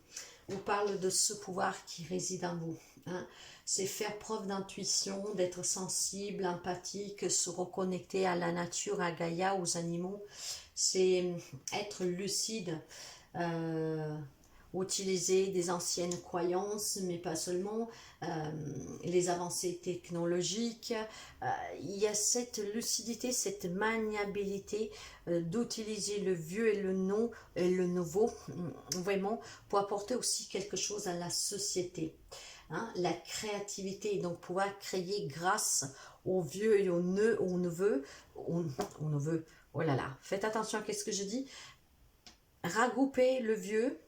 Vous parle de ce pouvoir qui réside en vous. Hein. C'est faire preuve d'intuition, d'être sensible, empathique, se reconnecter à la nature, à Gaïa, aux animaux. C'est être lucide, utiliser des anciennes croyances, mais pas seulement, les avancées technologiques. Il y a cette lucidité, cette maniabilité d'utiliser le vieux et le non et le nouveau, vraiment, pour apporter aussi quelque chose à la société. Hein, la créativité, donc pouvoir créer grâce au vieux et au neveu, oh là là, faites attention à ce que je dis, regrouper le vieux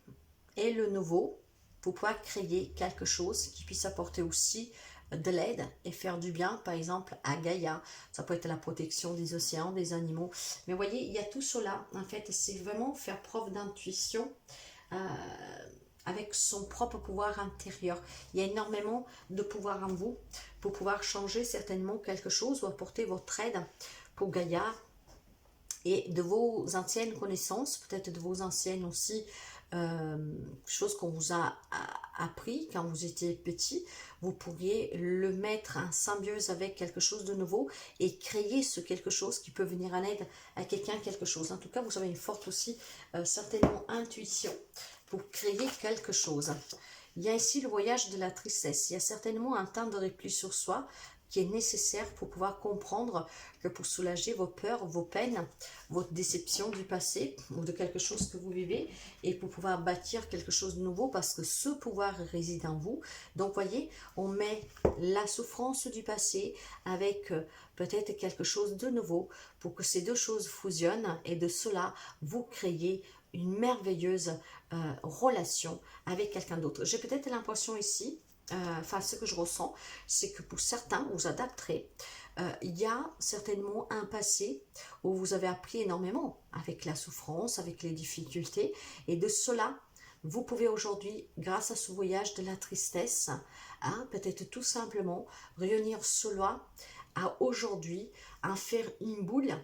et le nouveau pour pouvoir créer quelque chose qui puisse apporter aussi de l'aide et faire du bien, par exemple à Gaïa. Ça peut être la protection des océans, des animaux. Mais vous voyez, il y a tout cela. En fait, c'est vraiment faire preuve d'intuition avec son propre pouvoir intérieur. Il y a énormément de pouvoir en vous pour pouvoir changer certainement quelque chose ou apporter votre aide pour Gaïa et de vos anciennes connaissances, peut-être de vos anciennes aussi choses qu'on vous a appris quand vous étiez petit, vous pourriez le mettre en symbiose avec quelque chose de nouveau et créer ce quelque chose qui peut venir en aide à quelqu'un, quelque chose. En tout cas, vous avez une forte aussi, certainement, intuition pour créer quelque chose. Il y a ici le voyage de la tristesse. Il y a certainement un temps de repli sur soi qui est nécessaire pour pouvoir comprendre que pour soulager vos peurs, vos peines, votre déception du passé ou de quelque chose que vous vivez et pour pouvoir bâtir quelque chose de nouveau parce que ce pouvoir réside en vous. Donc, voyez, on met la souffrance du passé avec peut-être quelque chose de nouveau pour que ces deux choses fusionnent et de cela, vous créez une merveilleuse relation avec quelqu'un d'autre. J'ai peut-être l'impression ici, enfin ce que je ressens, c'est que pour certains, vous adapterez. Il y a certainement un passé où vous avez appris énormément avec la souffrance, avec les difficultés, et de cela, vous pouvez aujourd'hui, grâce à ce voyage de la tristesse, hein, peut-être tout simplement réunir cela à aujourd'hui, en faire une boule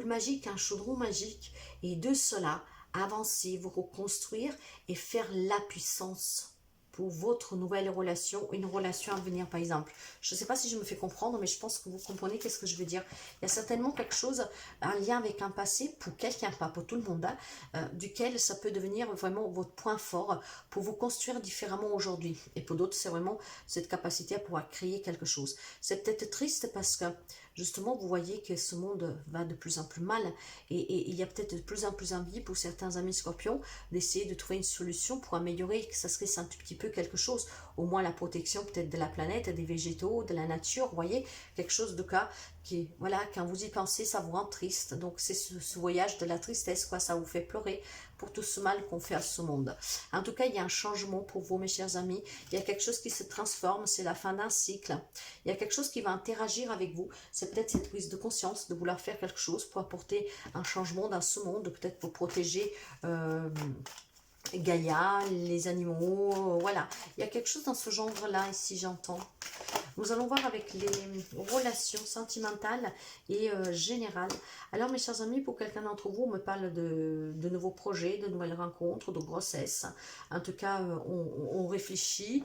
magique, un chaudron magique, et de cela, avancer, vous reconstruire et faire la puissance pour votre nouvelle relation, une relation à venir par exemple. Je ne sais pas si je me fais comprendre, mais je pense que vous comprenez qu'est-ce que je veux dire. Il y a certainement quelque chose, un lien avec un passé, pour quelqu'un, pas pour tout le monde, hein, duquel ça peut devenir vraiment votre point fort pour vous construire différemment aujourd'hui. Et pour d'autres, c'est vraiment cette capacité à pouvoir créer quelque chose. C'est peut-être triste parce que justement, vous voyez que ce monde va de plus en plus mal et il y a peut-être de plus en plus envie pour certains amis scorpions d'essayer de trouver une solution pour améliorer, que ça serait un tout petit peu quelque chose, au moins la protection peut-être de la planète, des végétaux, de la nature, vous voyez, quelque chose de cas qui, voilà, quand vous y pensez, ça vous rend triste. Donc c'est ce voyage de la tristesse, quoi, ça vous fait pleurer pour tout ce mal qu'on fait à ce monde. En tout cas, il y a un changement pour vous, mes chers amis. Il y a quelque chose qui se transforme, c'est la fin d'un cycle. Il y a quelque chose qui va interagir avec vous. C'est peut-être cette prise de conscience de vouloir faire quelque chose pour apporter un changement dans ce monde, peut-être pour protéger Gaïa, les animaux, voilà. Il y a quelque chose dans ce genre-là ici, j'entends. Nous allons voir avec les relations sentimentales et générales. Alors mes chers amis, pour quelqu'un d'entre vous, on me parle de nouveaux projets, de nouvelles rencontres, de grossesse. En tout cas, on réfléchit,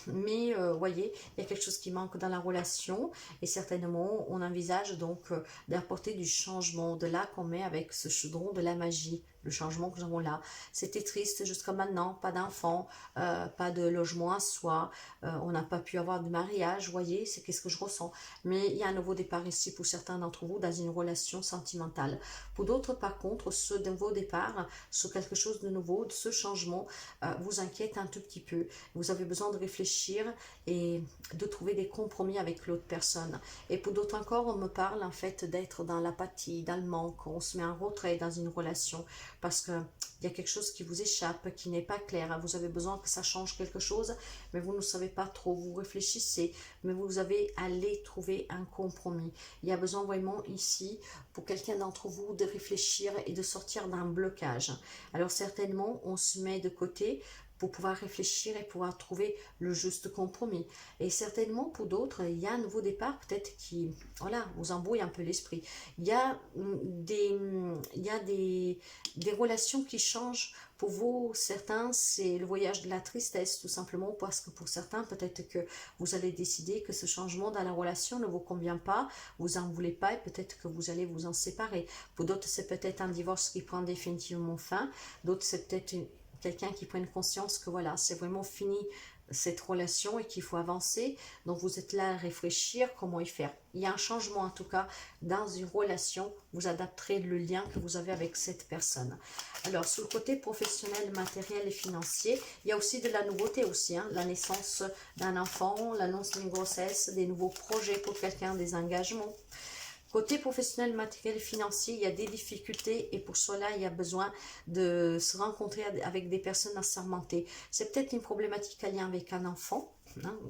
mais voyez, il y a quelque chose qui manque dans la relation et certainement on envisage donc d'apporter du changement. De là qu'on met avec ce chaudron de la magie. Le changement que nous avons là. C'était triste jusqu'à maintenant, pas d'enfants, pas de logement à soi, on n'a pas pu avoir de mariage, voyez, c'est qu'est-ce que je ressens. Mais il y a un nouveau départ ici pour certains d'entre vous dans une relation sentimentale. Pour d'autres, par contre, ce nouveau départ, sur quelque chose de nouveau, ce changement vous inquiète un tout petit peu. Vous avez besoin de réfléchir et de trouver des compromis avec l'autre personne. Et pour d'autres encore, on me parle en fait d'être dans l'apathie, dans le manque, on se met en retrait dans une relation parce qu'il y a quelque chose qui vous échappe, qui n'est pas clair. Vous avez besoin que ça change quelque chose, mais vous ne savez pas trop. Vous réfléchissez, mais vous avez allé trouver un compromis. Il y a besoin vraiment ici, pour quelqu'un d'entre vous, de réfléchir et de sortir d'un blocage. Alors certainement, on se met de côté pour pouvoir réfléchir et pouvoir trouver le juste compromis. Et certainement pour d'autres, il y a un nouveau départ peut-être qui, voilà, vous embrouille un peu l'esprit. Il y a des relations qui changent. Pour vous, certains, c'est le voyage de la tristesse, tout simplement, parce que pour certains, peut-être que vous allez décider que ce changement dans la relation ne vous convient pas, vous en voulez pas, et peut-être que vous allez vous en séparer. Pour d'autres, c'est peut-être un divorce qui prend définitivement fin. D'autres, c'est peut-être quelqu'un qui prenne conscience que voilà, c'est vraiment fini cette relation et qu'il faut avancer. Donc vous êtes là à réfléchir comment y faire. Il y a un changement en tout cas dans une relation. Vous adapterez le lien que vous avez avec cette personne. Alors sur le côté professionnel, matériel et financier, il y a aussi de la nouveauté aussi. La naissance d'un enfant, l'annonce d'une grossesse, des nouveaux projets pour quelqu'un, des engagements. Côté professionnel, matériel, financier, il y a des difficultés et pour cela, il y a besoin de se rencontrer avec des personnes assermentées. C'est peut-être une problématique à lien avec un enfant,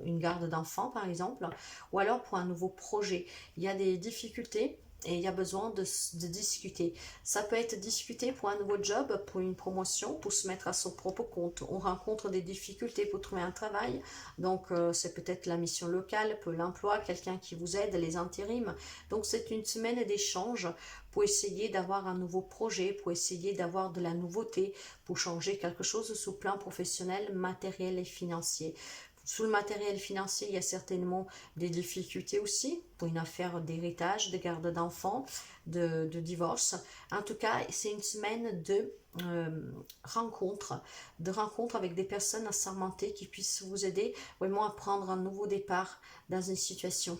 une garde d'enfant par exemple, ou alors pour un nouveau projet. Il y a des difficultés et il y a besoin de discuter. Ça peut être discuté pour un nouveau job, pour une promotion, pour se mettre à son propre compte. On rencontre des difficultés pour trouver un travail, donc c'est peut-être la mission locale, pour l'emploi, quelqu'un qui vous aide, les intérims. Donc c'est une semaine d'échange pour essayer d'avoir un nouveau projet, pour essayer d'avoir de la nouveauté, pour changer quelque chose sur le plan professionnel, matériel et financier. Sous le matériel financier, il y a certainement des difficultés aussi pour une affaire d'héritage, de garde d'enfants, de divorce. En tout cas, c'est une semaine de rencontres avec des personnes assermentées qui puissent vous aider vraiment à prendre un nouveau départ dans une situation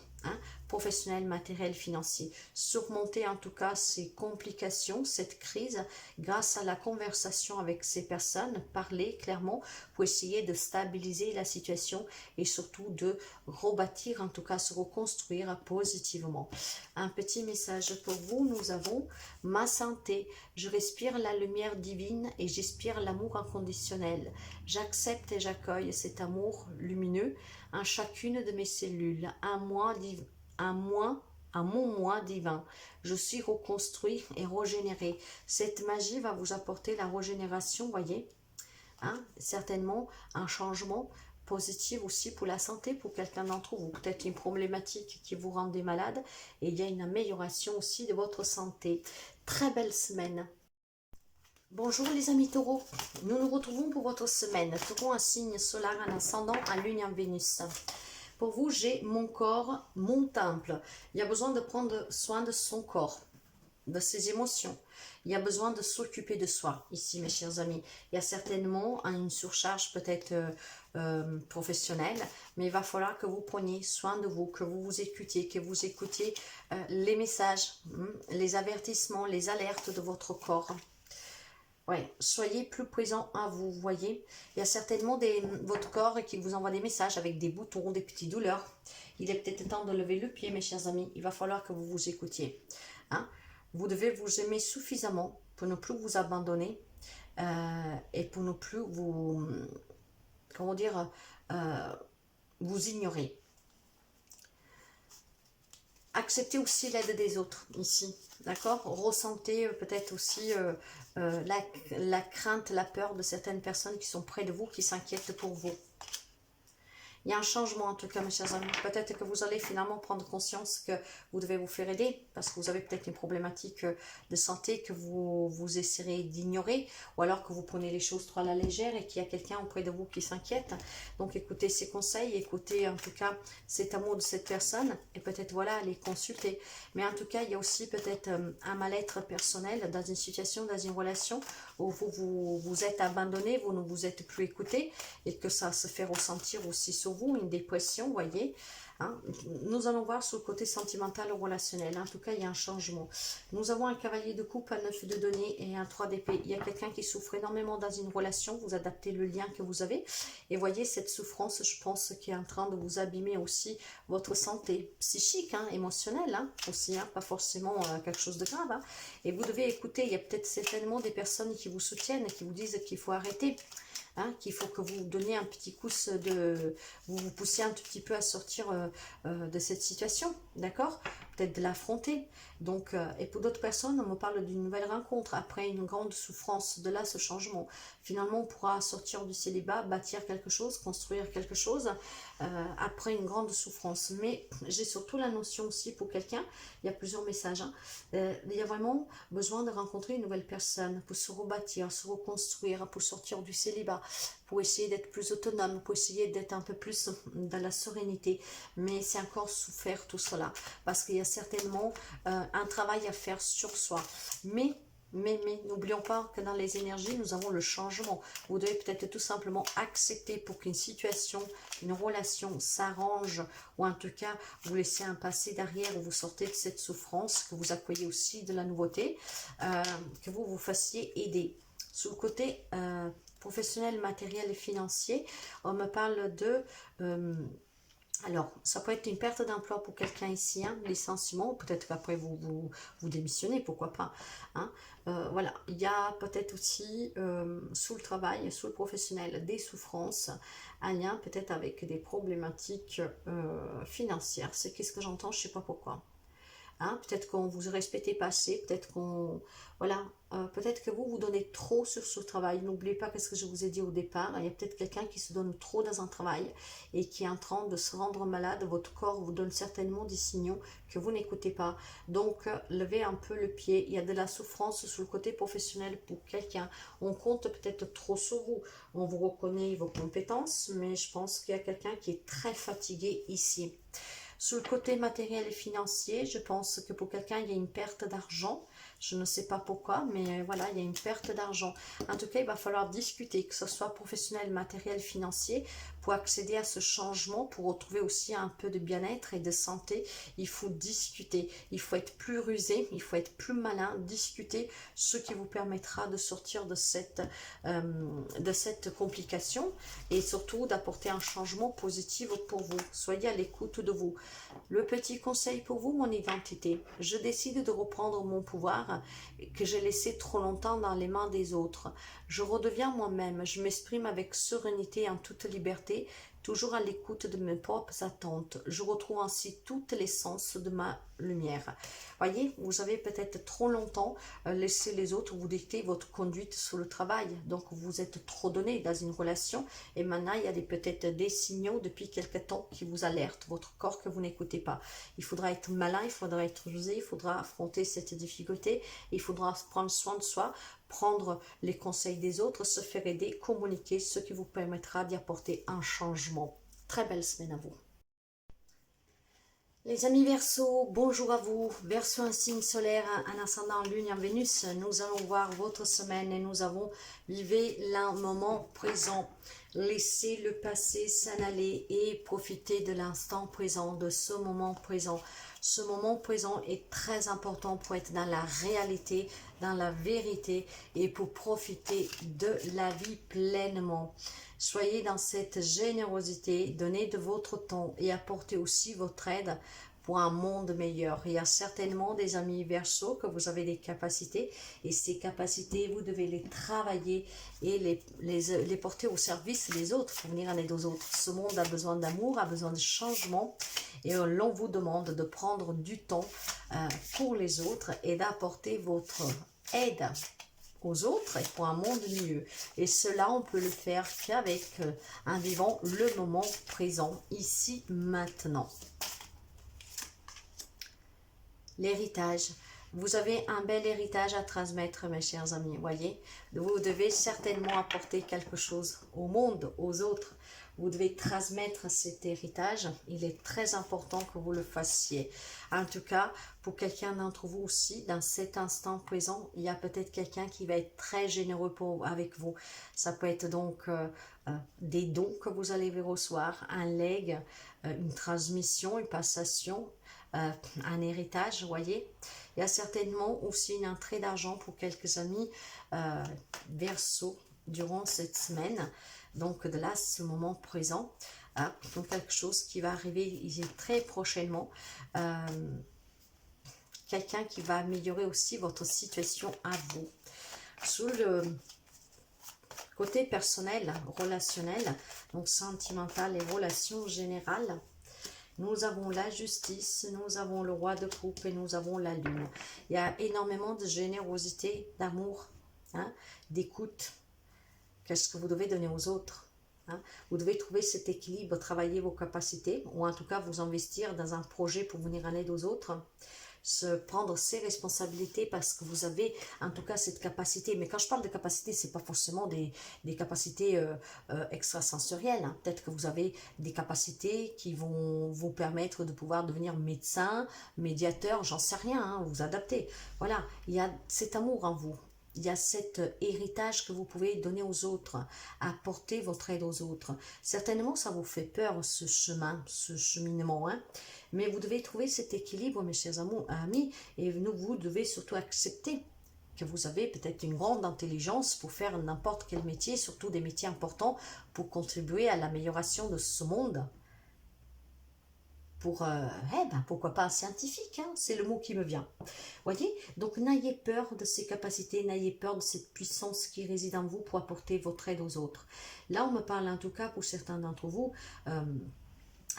professionnelle, matérielle, financière. Surmonter en tout cas ces complications, cette crise, grâce à la conversation avec ces personnes, parler clairement pour essayer de stabiliser la situation et surtout de rebâtir, en tout cas se reconstruire positivement. Un petit message pour vous, nous avons ma santé, je respire la lumière divine et j'inspire l'amour inconditionnel. J'accepte et j'accueille cet amour lumineux en chacune de mes cellules, à mon moi divin. Je suis reconstruit et régénéré. Cette magie va vous apporter la régénération, voyez, certainement un changement positif aussi pour la santé, pour quelqu'un d'entre vous. Peut-être une problématique qui vous rendait malade et il y a une amélioration aussi de votre santé. Très belle semaine. Bonjour les amis taureaux, nous nous retrouvons pour votre semaine. Taureau, un signe solaire, un ascendant, un lune en Vénus. Pour vous, j'ai mon corps, mon temple. Il y a besoin de prendre soin de son corps, de ses émotions. Il y a besoin de s'occuper de soi, ici mes chers amis. Il y a certainement une surcharge peut-être professionnelle, mais il va falloir que vous preniez soin de vous, que vous vous écoutiez, que vous écoutiez les messages, les avertissements, les alertes de votre corps. Ouais, soyez plus présent à vous, voyez. Il y a certainement votre corps qui vous envoie des messages avec des boutons, des petites douleurs. Il est peut-être temps de lever le pied, mes chers amis. Il va falloir que vous vous écoutiez. Vous devez vous aimer suffisamment pour ne plus vous abandonner et pour ne plus vous, comment dire, vous ignorer. Acceptez aussi l'aide des autres ici, d'accord? Ressentez peut-être aussi la crainte, la peur de certaines personnes qui sont près de vous, qui s'inquiètent pour vous. Il y a un changement en tout cas, mes chers amis. Peut-être que vous allez finalement prendre conscience que vous devez vous faire aider parce que vous avez peut-être une problématique de santé que vous essaierez d'ignorer ou alors que vous prenez les choses trop à la légère et qu'il y a quelqu'un auprès de vous qui s'inquiète. Donc écoutez ces conseils, écoutez en tout cas cet amour de cette personne et peut-être voilà, aller consulter. Mais en tout cas, il y a aussi peut-être un mal-être personnel dans une situation, dans une relation où vous êtes abandonné, vous ne vous êtes plus écouté et que ça se fait ressentir aussi sur vous, une dépression, vous voyez. Hein. Nous allons voir sur le côté sentimental ou relationnel. En tout cas, il y a un changement. Nous avons un cavalier de coupe, un 9 de denier et un 3 d'épée. Il y a quelqu'un qui souffre énormément dans une relation. Vous adaptez le lien que vous avez. Et voyez, cette souffrance, je pense, qui est en train de vous abîmer aussi votre santé psychique, hein, émotionnelle hein, aussi. Hein, pas forcément quelque chose de grave. Hein. Et vous devez écouter. Il y a peut-être certainement des personnes qui vous soutiennent, qui vous disent qu'il faut arrêter. Hein, qu'il faut que vous donniez un petit coup de... Vous poussiez un tout petit peu à sortir de cette situation, d'accord? Peut-être de l'affronter. Donc, et pour d'autres personnes, on me parle d'une nouvelle rencontre après une grande souffrance. De là, ce changement. Finalement, on pourra sortir du célibat, bâtir quelque chose, construire quelque chose après une grande souffrance. Mais j'ai surtout la notion aussi pour quelqu'un, il y a plusieurs messages, hein, il y a vraiment besoin de rencontrer une nouvelle personne pour se rebâtir, se reconstruire, pour sortir du célibat, pour essayer d'être plus autonome, pour essayer d'être un peu plus dans la sérénité. Mais c'est encore souffert tout cela, parce qu'il y a certainement un travail à faire sur soi. Mais n'oublions pas que dans les énergies, nous avons le changement. Vous devez peut-être tout simplement accepter pour qu'une situation, une relation s'arrange, ou en tout cas, vous laissez un passé derrière, où vous sortez de cette souffrance, que vous accueillez aussi de la nouveauté, que vous vous fassiez aider. Sous le côté professionnel, matériel et financier, on me parle de... alors, ça peut être une perte d'emploi pour quelqu'un ici, hein, licenciement, peut-être qu'après vous démissionnez, pourquoi pas. Hein. Voilà, il y a peut-être aussi sous le travail, sous le professionnel, des souffrances, un lien peut-être avec des problématiques financières. C'est qu'est-ce que j'entends, je ne sais pas pourquoi. Hein, peut-être qu'on vous respectez pas assez, peut-être qu'on... Voilà, peut-être que vous donnez trop sur ce travail. N'oubliez pas ce que je vous ai dit au départ. Il y a peut-être quelqu'un qui se donne trop dans un travail et qui est en train de se rendre malade. Votre corps vous donne certainement des signaux que vous n'écoutez pas. Donc, levez un peu le pied. Il y a de la souffrance sur le côté professionnel pour quelqu'un. On compte peut-être trop sur vous. On vous reconnaît vos compétences, mais je pense qu'il y a quelqu'un qui est très fatigué ici. Sur le côté matériel et financier, je pense que pour quelqu'un, il y a une perte d'argent. Je ne sais pas pourquoi, mais voilà, il y a une perte d'argent. En tout cas, il va falloir discuter, que ce soit professionnel, matériel, financier, pour accéder à ce changement, pour retrouver aussi un peu de bien-être et de santé. Il faut discuter, il faut être plus rusé, il faut être plus malin, discuter ce qui vous permettra de sortir de cette complication et surtout d'apporter un changement positif pour vous. Soyez à l'écoute de vous. Le petit conseil pour vous, mon identité. Je décide de reprendre mon pouvoir que j'ai laissé trop longtemps dans les mains des autres. Je redeviens moi-même, je m'exprime avec sérénité en toute liberté, toujours à l'écoute de mes propres attentes. Je retrouve ainsi toute l'essence de ma lumière. Voyez, vous avez peut-être trop longtemps laissé les autres vous dicter votre conduite sur le travail. Donc, vous êtes trop donné dans une relation et maintenant, il y a peut-être des signaux depuis quelque temps qui vous alertent, votre corps que vous n'écoutez pas. Il faudra être malin, il faudra être rusé, il faudra affronter cette difficulté, il faudra prendre soin de soi, prendre les conseils des autres, se faire aider, communiquer, ce qui vous permettra d'y apporter un changement. Très belle semaine à vous. Les amis Verseau, bonjour à vous. Verseau, un signe solaire, un ascendant en Lune et en Vénus. Nous allons voir votre semaine et nous avons vivé le moment présent. Laissez le passé s'en aller et profitez de l'instant présent, de ce moment présent. Ce moment présent est très important pour être dans la réalité, dans la vérité et pour profiter de la vie pleinement. Soyez dans cette générosité, donnez de votre temps et apportez aussi votre aide pour un monde meilleur. Il y a certainement des amis Verseau que vous avez des capacités et ces capacités, vous devez les travailler et les porter au service des autres pour venir en aide aux autres. Ce monde a besoin d'amour, a besoin de changement et l'on vous demande de prendre du temps pour les autres et d'apporter votre aide aux autres et pour un monde mieux. Et cela, on peut le faire qu'avec un vivant le moment présent, ici, maintenant. L'héritage. Vous avez un bel héritage à transmettre, mes chers amis, voyez. Vous devez certainement apporter quelque chose au monde, aux autres. Vous devez transmettre cet héritage. Il est très important que vous le fassiez. En tout cas, pour quelqu'un d'entre vous aussi, dans cet instant présent, il y a peut-être quelqu'un qui va être très généreux avec vous. Ça peut être donc des dons que vous allez recevoir, un legs, une transmission, une passation, un héritage, vous voyez. Il y a certainement aussi une entrée d'argent pour quelques amis Verseau durant cette semaine. Donc de là, ce moment présent, donc quelque chose qui va arriver très prochainement. Quelqu'un qui va améliorer aussi votre situation à vous. Sous le côté personnel, relationnel, donc sentimental et relations générales, nous avons la justice, nous avons le roi de coupe et nous avons la lune. Il y a énormément de générosité, d'amour, d'écoute. Qu'est-ce que vous devez donner aux autres? Vous devez trouver cet équilibre, travailler vos capacités, ou en tout cas vous investir dans un projet pour venir en aide aux autres. Se prendre ses responsabilités parce que vous avez en tout cas cette capacité. Mais quand je parle de capacité, c'est pas forcément des capacités extrasensorielles. Peut-être que vous avez des capacités qui vont vous permettre de pouvoir devenir médecin, médiateur, j'en sais rien, vous adaptez. Voilà, il y a cet amour en vous. Il y a cet héritage que vous pouvez donner aux autres, apporter votre aide aux autres. Certainement, ça vous fait peur, ce chemin, ce cheminement, mais vous devez trouver cet équilibre, mes chers amis, et vous devez surtout accepter que vous avez peut-être une grande intelligence pour faire n'importe quel métier, surtout des métiers importants, pour contribuer à l'amélioration de ce monde. Pour, pourquoi pas un scientifique, c'est le mot qui me vient. Voyez, donc n'ayez peur de ces capacités, n'ayez peur de cette puissance qui réside en vous pour apporter votre aide aux autres. Là, on me parle en tout cas pour certains d'entre vous,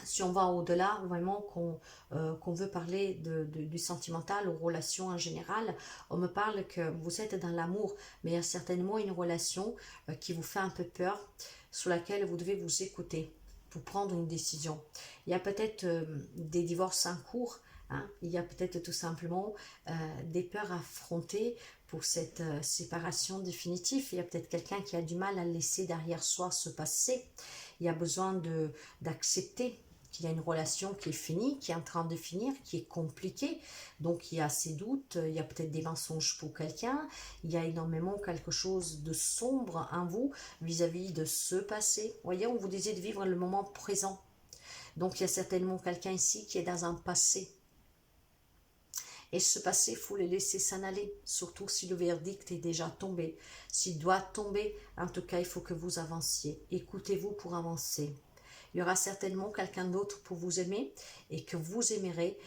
si on va au-delà, vraiment qu'on veut parler du sentimental aux relations en général, on me parle que vous êtes dans l'amour, mais il y a certainement une relation qui vous fait un peu peur, sur laquelle vous devez vous écouter pour prendre une décision. Il y a peut-être des divorces en cours, il y a peut-être tout simplement des peurs à affronter pour cette séparation définitive. Il y a peut-être quelqu'un qui a du mal à laisser derrière soi ce passé. Il y a besoin d'accepter qu'il y a une relation qui est finie, qui est en train de finir, qui est compliquée. Donc il y a ses doutes, il y a peut-être des mensonges pour quelqu'un, il y a énormément quelque chose de sombre en vous vis-à-vis de ce passé. Vous voyez, on vous disait de vivre le moment présent. Donc il y a certainement quelqu'un ici qui est dans un passé. Et ce passé, il faut le laisser s'en aller, surtout si le verdict est déjà tombé. S'il doit tomber, en tout cas, il faut que vous avanciez. Écoutez-vous pour avancer. Il y aura certainement quelqu'un d'autre pour vous aimer et que vous aimerez.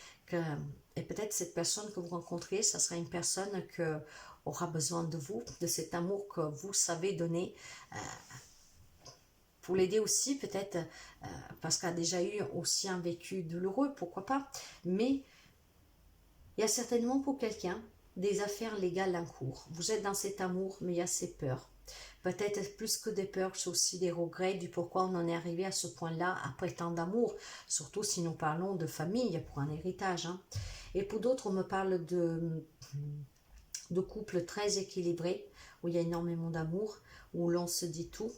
Et peut-être cette personne que vous rencontrez, ça sera une personne qui aura besoin de vous, de cet amour que vous savez donner. Pour l'aider aussi, peut-être, parce qu'elle a déjà eu aussi un vécu douloureux, pourquoi pas. Mais il y a certainement pour quelqu'un des affaires légales en cours. Vous êtes dans cet amour, mais il y a ces peurs. Peut-être plus que des peurs, c'est aussi des regrets du pourquoi on en est arrivé à ce point-là après tant d'amour, surtout si nous parlons de famille pour un héritage. Et pour d'autres, on me parle de couples très équilibrés, où il y a énormément d'amour, où l'on se dit tout,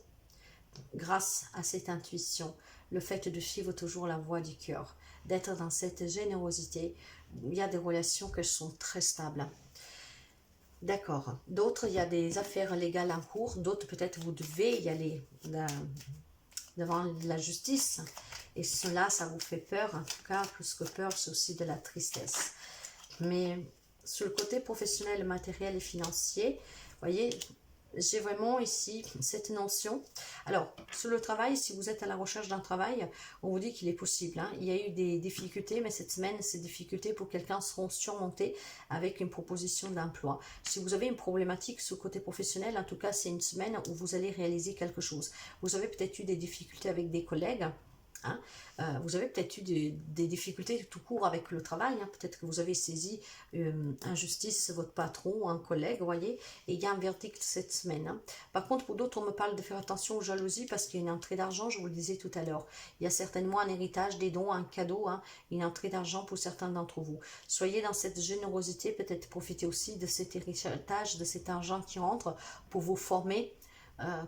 grâce à cette intuition, le fait de suivre toujours la voie du cœur, d'être dans cette générosité. Il y a des relations qui sont très stables. D'accord. D'autres, il y a des affaires légales en cours. D'autres, peut-être, vous devez y aller devant la justice. Et cela, ça vous fait peur. En tout cas, plus que peur, c'est aussi de la tristesse. Mais sur le côté professionnel, matériel et financier, vous voyez, j'ai vraiment ici cette notion. Alors, sur le travail, si vous êtes à la recherche d'un travail, on vous dit qu'il est possible. Il y a eu des difficultés, mais cette semaine, ces difficultés pour quelqu'un seront surmontées avec une proposition d'emploi. Si vous avez une problématique sur le côté professionnel, en tout cas, c'est une semaine où vous allez réaliser quelque chose. Vous avez peut-être eu des difficultés avec des collègues. Hein. Vous avez peut-être eu des difficultés tout court avec le travail, hein. Peut-être que vous avez saisi injustice votre patron ou un collègue, vous voyez, et il y a un verdict cette semaine. Hein. Par contre, pour d'autres, on me parle de faire attention aux jalousies parce qu'il y a une entrée d'argent, je vous le disais tout à l'heure. Il y a certainement un héritage, des dons, un cadeau, hein, une entrée d'argent pour certains d'entre vous. Soyez dans cette générosité, peut-être profitez aussi de cet héritage, de cet argent qui rentre pour vous former,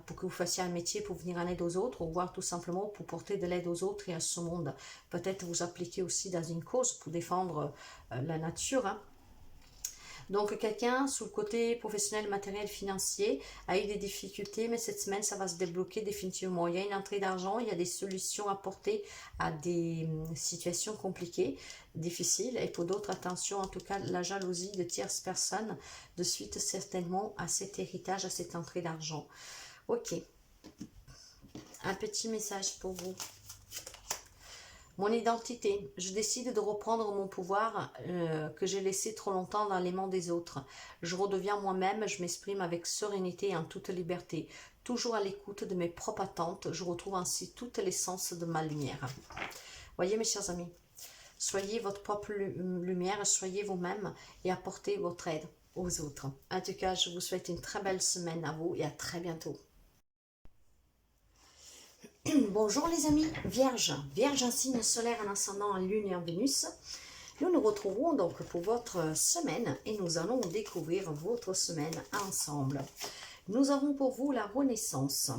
pour que vous fassiez un métier pour venir en aide aux autres, ou voire tout simplement pour porter de l'aide aux autres et à ce monde. Peut-être vous appliquer aussi dans une cause pour défendre la nature. Hein. Donc quelqu'un sous le côté professionnel, matériel, financier a eu des difficultés, mais cette semaine ça va se débloquer définitivement. Il y a une entrée d'argent, il y a des solutions apportées à des situations compliquées, difficiles. Et pour d'autres, attention, en tout cas la jalousie de tierces personnes, de suite certainement à cet héritage, à cette entrée d'argent. Ok, un petit message pour vous. Mon identité, je décide de reprendre mon pouvoir que j'ai laissé trop longtemps dans les mains des autres. Je redeviens moi-même, je m'exprime avec sérénité et en toute liberté. Toujours à l'écoute de mes propres attentes, je retrouve ainsi toute l'essence de ma lumière. Voyez mes chers amis, soyez votre propre lumière, soyez vous-même et apportez votre aide aux autres. En tout cas, je vous souhaite une très belle semaine à vous et à très bientôt. Bonjour les amis, Vierge, Vierge, un signe solaire, un ascendant, un lune et un Vénus. Nous nous retrouvons donc pour votre semaine et nous allons découvrir votre semaine ensemble. Nous avons pour vous la renaissance.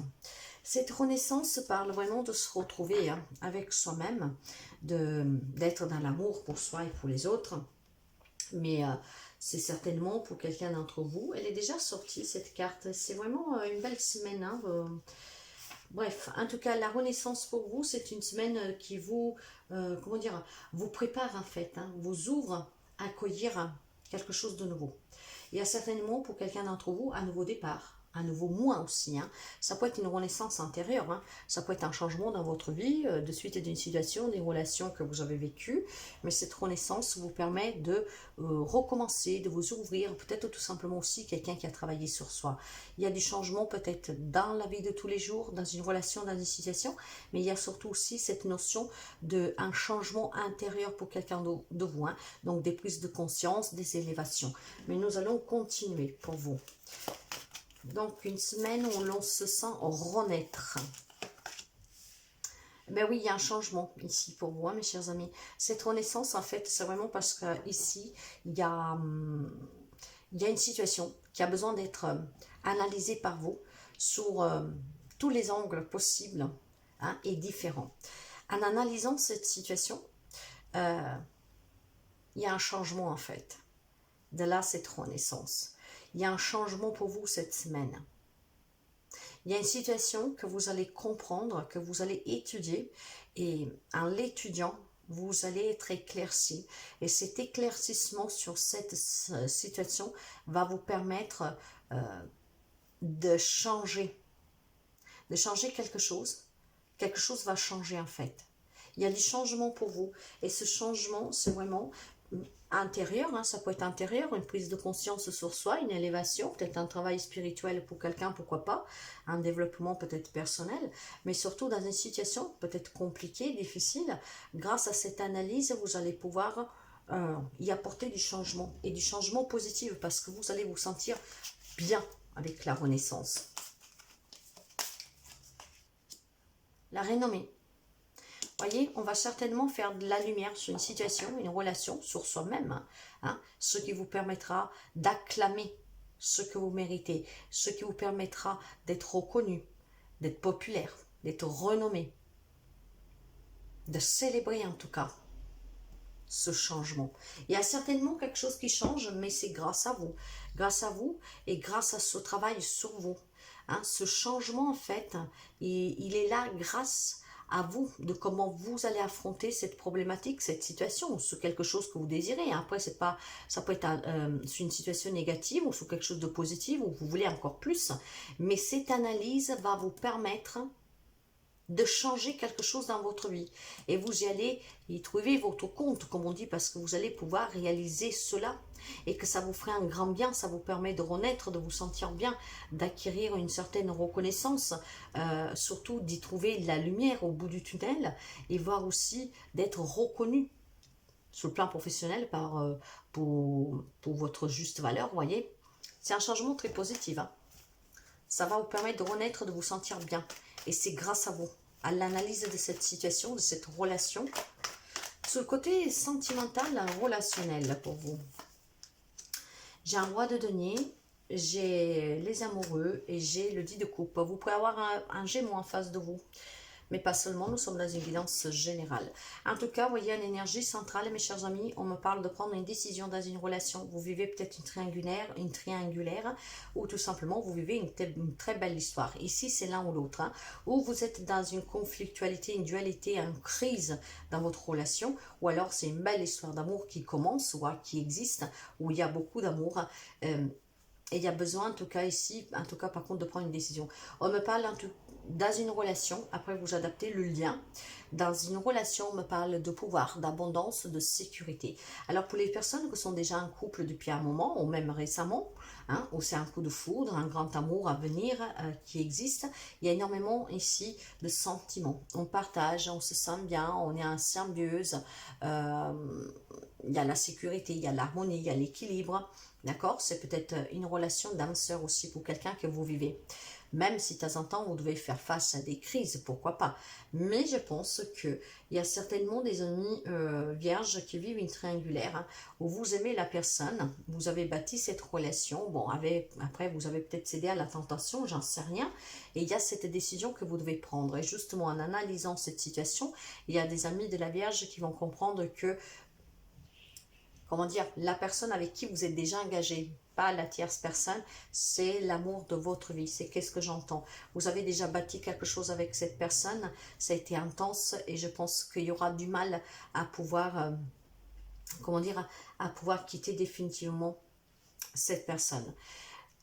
Cette renaissance parle vraiment de se retrouver hein, avec soi-même, d'être dans l'amour pour soi et pour les autres. Mais c'est certainement pour quelqu'un d'entre vous. Elle est déjà sortie cette carte. C'est vraiment une belle semaine. Hein, bref, en tout cas, la renaissance pour vous, c'est une semaine qui vous, comment dire, vous prépare en fait, hein, vous ouvre à accueillir quelque chose de nouveau. Il y a certainement pour quelqu'un d'entre vous un nouveau départ, un nouveau moi aussi. Hein. Ça peut être une renaissance intérieure, hein. Ça peut être un changement dans votre vie, de suite d'une situation, des relations que vous avez vécues. Mais cette renaissance vous permet de recommencer, de vous ouvrir, peut-être tout simplement aussi quelqu'un qui a travaillé sur soi. Il y a des changements peut-être dans la vie de tous les jours, dans une relation, dans une situation, mais il y a surtout aussi cette notion d'un changement intérieur pour quelqu'un de vous. Hein. Donc des prises de conscience, des élévations. Mais nous allons continuer pour vous. Donc, une semaine où l'on se sent renaître. Ben oui, il y a un changement ici pour vous, hein, mes chers amis. Cette renaissance, en fait, c'est vraiment parce qu'ici, il y a une situation qui a besoin d'être analysée par vous sur tous les angles possibles hein, et différents. En analysant cette situation, il y a un changement, en fait. De là, cette renaissance. Il y a un changement pour vous cette semaine. Il y a une situation que vous allez comprendre, que vous allez étudier. Et en l'étudiant, vous allez être éclairci. Et cet éclaircissement sur cette situation va vous permettre de changer quelque chose. Quelque chose va changer en fait. Il y a des changements pour vous. Et ce changement, c'est vraiment intérieur, hein, ça peut être intérieur, une prise de conscience sur soi, une élévation, peut-être un travail spirituel pour quelqu'un, pourquoi pas, un développement peut-être personnel, mais surtout dans une situation peut-être compliquée, difficile, grâce à cette analyse, vous allez pouvoir y apporter du changement, et du changement positif, parce que vous allez vous sentir bien avec la renaissance. La renommée. Voyez, on va certainement faire de la lumière sur une situation, une relation, sur soi-même, hein, ce qui vous permettra d'acclamer ce que vous méritez, ce qui vous permettra d'être reconnu, d'être populaire, d'être renommé, de célébrer en tout cas ce changement. Il y a certainement quelque chose qui change, mais c'est grâce à vous et grâce à ce travail sur vous. Hein, ce changement en fait, il est là grâce à vous, de comment vous allez affronter cette problématique, cette situation, sous quelque chose que vous désirez. Après, ça peut être une situation négative ou sous quelque chose de positif où vous voulez encore plus. Mais cette analyse va vous permettre de changer quelque chose dans votre vie. Et vous y allez y trouver votre compte, comme on dit, parce que vous allez pouvoir réaliser cela. Et que ça vous ferait un grand bien, ça vous permet de renaître, de vous sentir bien, d'acquérir une certaine reconnaissance, surtout d'y trouver la lumière au bout du tunnel, et voir aussi d'être reconnu sur le plan professionnel pour votre juste valeur, vous voyez. C'est un changement très positif, hein. Ça va vous permettre de renaître, de vous sentir bien. Et c'est grâce à vous, à l'analyse de cette situation, de cette relation. Sur le côté sentimental, relationnel pour vous. J'ai un roi de denier, j'ai les amoureux et j'ai le 10 de coupe. Vous pouvez avoir un Gémeaux en face de vous. Mais pas seulement, nous sommes dans une guidance générale. En tout cas, vous voyez, une énergie centrale, mes chers amis, on me parle de prendre une décision dans une relation. Vous vivez peut-être une triangulaire, ou tout simplement, vous vivez une très belle histoire. Ici, c'est l'un ou l'autre. Hein, ou vous êtes dans une conflictualité, une dualité, une crise dans votre relation, ou alors c'est une belle histoire d'amour qui commence, ou qui existe, où il y a beaucoup d'amour. Et il y a besoin, en tout cas ici, en tout cas par contre, de prendre une décision. On me parle dans une relation, après vous adaptez le lien. Dans une relation, on me parle de pouvoir, d'abondance, de sécurité. Alors pour les personnes qui sont déjà en couple depuis un moment, ou même récemment, hein, où c'est un coup de foudre, un grand amour à venir qui existe, il y a énormément ici de sentiments. On partage, on se sent bien, on est en symbiose, il y a la sécurité, il y a l'harmonie, il y a l'équilibre. D'accord? C'est peut-être une relation d'âme-sœur aussi pour quelqu'un que vous vivez. Même si de temps en temps, vous devez faire face à des crises, pourquoi pas. Mais je pense qu'il y a certainement des amis vierges qui vivent une triangulaire, hein, où vous aimez la personne, vous avez bâti cette relation. Bon, après, vous avez peut-être cédé à la tentation, j'en sais rien. Et il y a cette décision que vous devez prendre. Et justement, en analysant cette situation, il y a des amis de la Vierge qui vont comprendre que comment dire, la personne avec qui vous êtes déjà engagé, pas la tierce personne, c'est l'amour de votre vie. C'est qu'est-ce que j'entends. Vous avez déjà bâti quelque chose avec cette personne, ça a été intense et je pense qu'il y aura du mal à pouvoir, comment dire, à pouvoir quitter définitivement cette personne.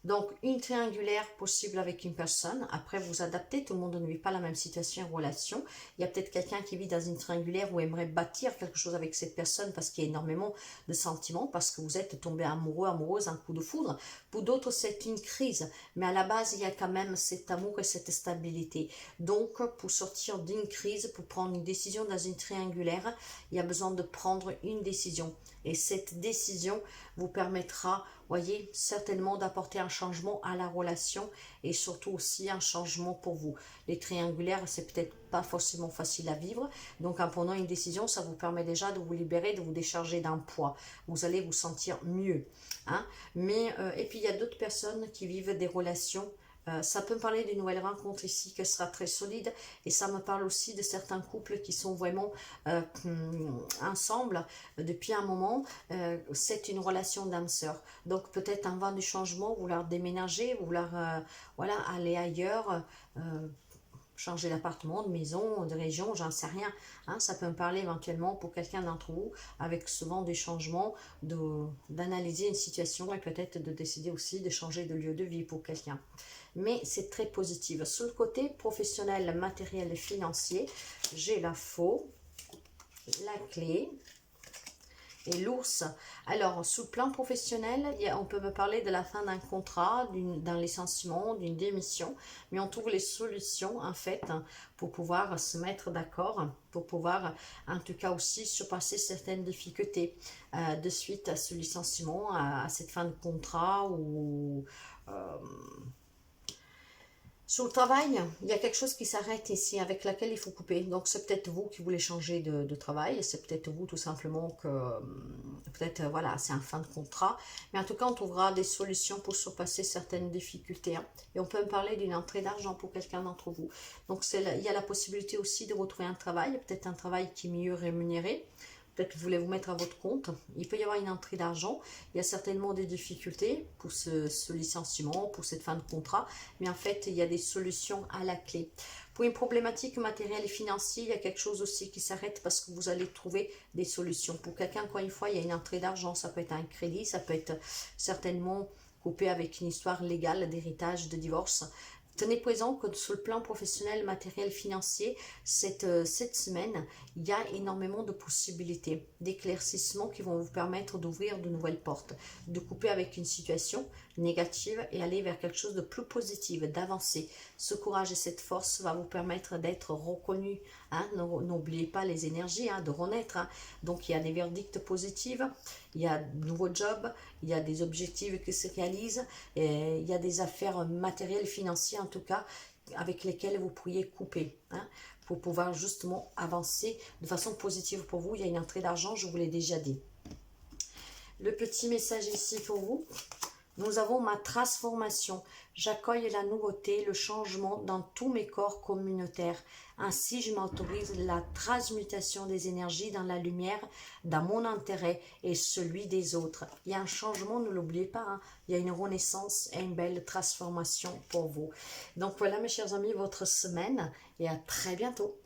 Donc, une triangulaire possible avec une personne. Après, vous adaptez. Tout le monde ne vit pas la même situation en relation. Il y a peut-être quelqu'un qui vit dans une triangulaire ou aimerait bâtir quelque chose avec cette personne parce qu'il y a énormément de sentiments, parce que vous êtes tombé amoureux, amoureuse, un coup de foudre. Pour d'autres, c'est une crise. Mais à la base, il y a quand même cet amour et cette stabilité. Donc, pour sortir d'une crise, pour prendre une décision dans une triangulaire, il y a besoin de prendre une décision. Et cette décision vous permettra, voyez, certainement d'apporter un changement à la relation et surtout aussi un changement pour vous. Les triangulaires, c'est peut-être pas forcément facile à vivre. Donc en prenant une décision, ça vous permet déjà de vous libérer, de vous décharger d'un poids. Vous allez vous sentir mieux. Hein? Mais, et puis il y a d'autres personnes qui vivent des relations. Ça peut me parler d'une nouvelle rencontre ici qui sera très solide et ça me parle aussi de certains couples qui sont vraiment ensemble depuis un moment. C'est une relation d'âme-sœur. Donc peut-être un vent du changement, vouloir déménager, vouloir voilà, aller ailleurs, changer d'appartement, de maison, de région, j'en sais rien. Hein, ça peut me parler éventuellement pour quelqu'un d'entre vous avec souvent des changements, d'analyser une situation et peut-être de décider aussi de changer de lieu de vie pour quelqu'un. Mais c'est très positif. Sur le côté professionnel, matériel et financier, j'ai la faux, la clé et l'ours. Alors, sous le plan professionnel, on peut me parler de la fin d'un contrat, d'un licenciement, d'une démission, mais on trouve les solutions, en fait, pour pouvoir se mettre d'accord, pour pouvoir, en tout cas aussi, surpasser certaines difficultés de suite à ce licenciement, à cette fin de contrat ou... Sur le travail, il y a quelque chose qui s'arrête ici, avec laquelle il faut couper. Donc, c'est peut-être vous qui voulez changer de travail. C'est peut-être vous, tout simplement, que... Peut-être, voilà, c'est un fin de contrat. Mais en tout cas, on trouvera des solutions pour surpasser certaines difficultés. Hein. Et on peut me parler d'une entrée d'argent pour quelqu'un d'entre vous. Donc, il y a la possibilité aussi de retrouver un travail. Peut-être un travail qui est mieux rémunéré. Peut-être que vous voulez vous mettre à votre compte. Il peut y avoir une entrée d'argent. Il y a certainement des difficultés pour ce licenciement, pour cette fin de contrat. Mais en fait, il y a des solutions à la clé. Pour une problématique matérielle et financière, il y a quelque chose aussi qui s'arrête parce que vous allez trouver des solutions. Pour quelqu'un, encore une fois, il y a une entrée d'argent. Ça peut être un crédit, ça peut être certainement coupé avec une histoire légale d'héritage, de divorce. Tenez présent que sur le plan professionnel, matériel, financier, cette semaine, il y a énormément de possibilités, d'éclaircissements qui vont vous permettre d'ouvrir de nouvelles portes, de couper avec une situation négative et aller vers quelque chose de plus positif, d'avancer. Ce courage et cette force va vous permettre d'être reconnu. Hein, n'oubliez pas les énergies, hein, de renaître. Hein. Donc il y a des verdicts positifs, il y a de nouveaux jobs, il y a des objectifs qui se réalisent, et il y a des affaires matérielles, financières en tout cas, avec lesquelles vous pourriez couper. Hein, pour pouvoir justement avancer de façon positive pour vous. Il y a une entrée d'argent, je vous l'ai déjà dit. Le petit message ici pour vous. Nous avons ma transformation. J'accueille la nouveauté, le changement dans tous mes corps communautaires. Ainsi, je m'autorise la transmutation des énergies dans la lumière, dans mon intérêt et celui des autres. Il y a un changement, ne l'oubliez pas. Hein. Il y a une renaissance et une belle transformation pour vous. Donc voilà mes chers amis, votre semaine et à très bientôt.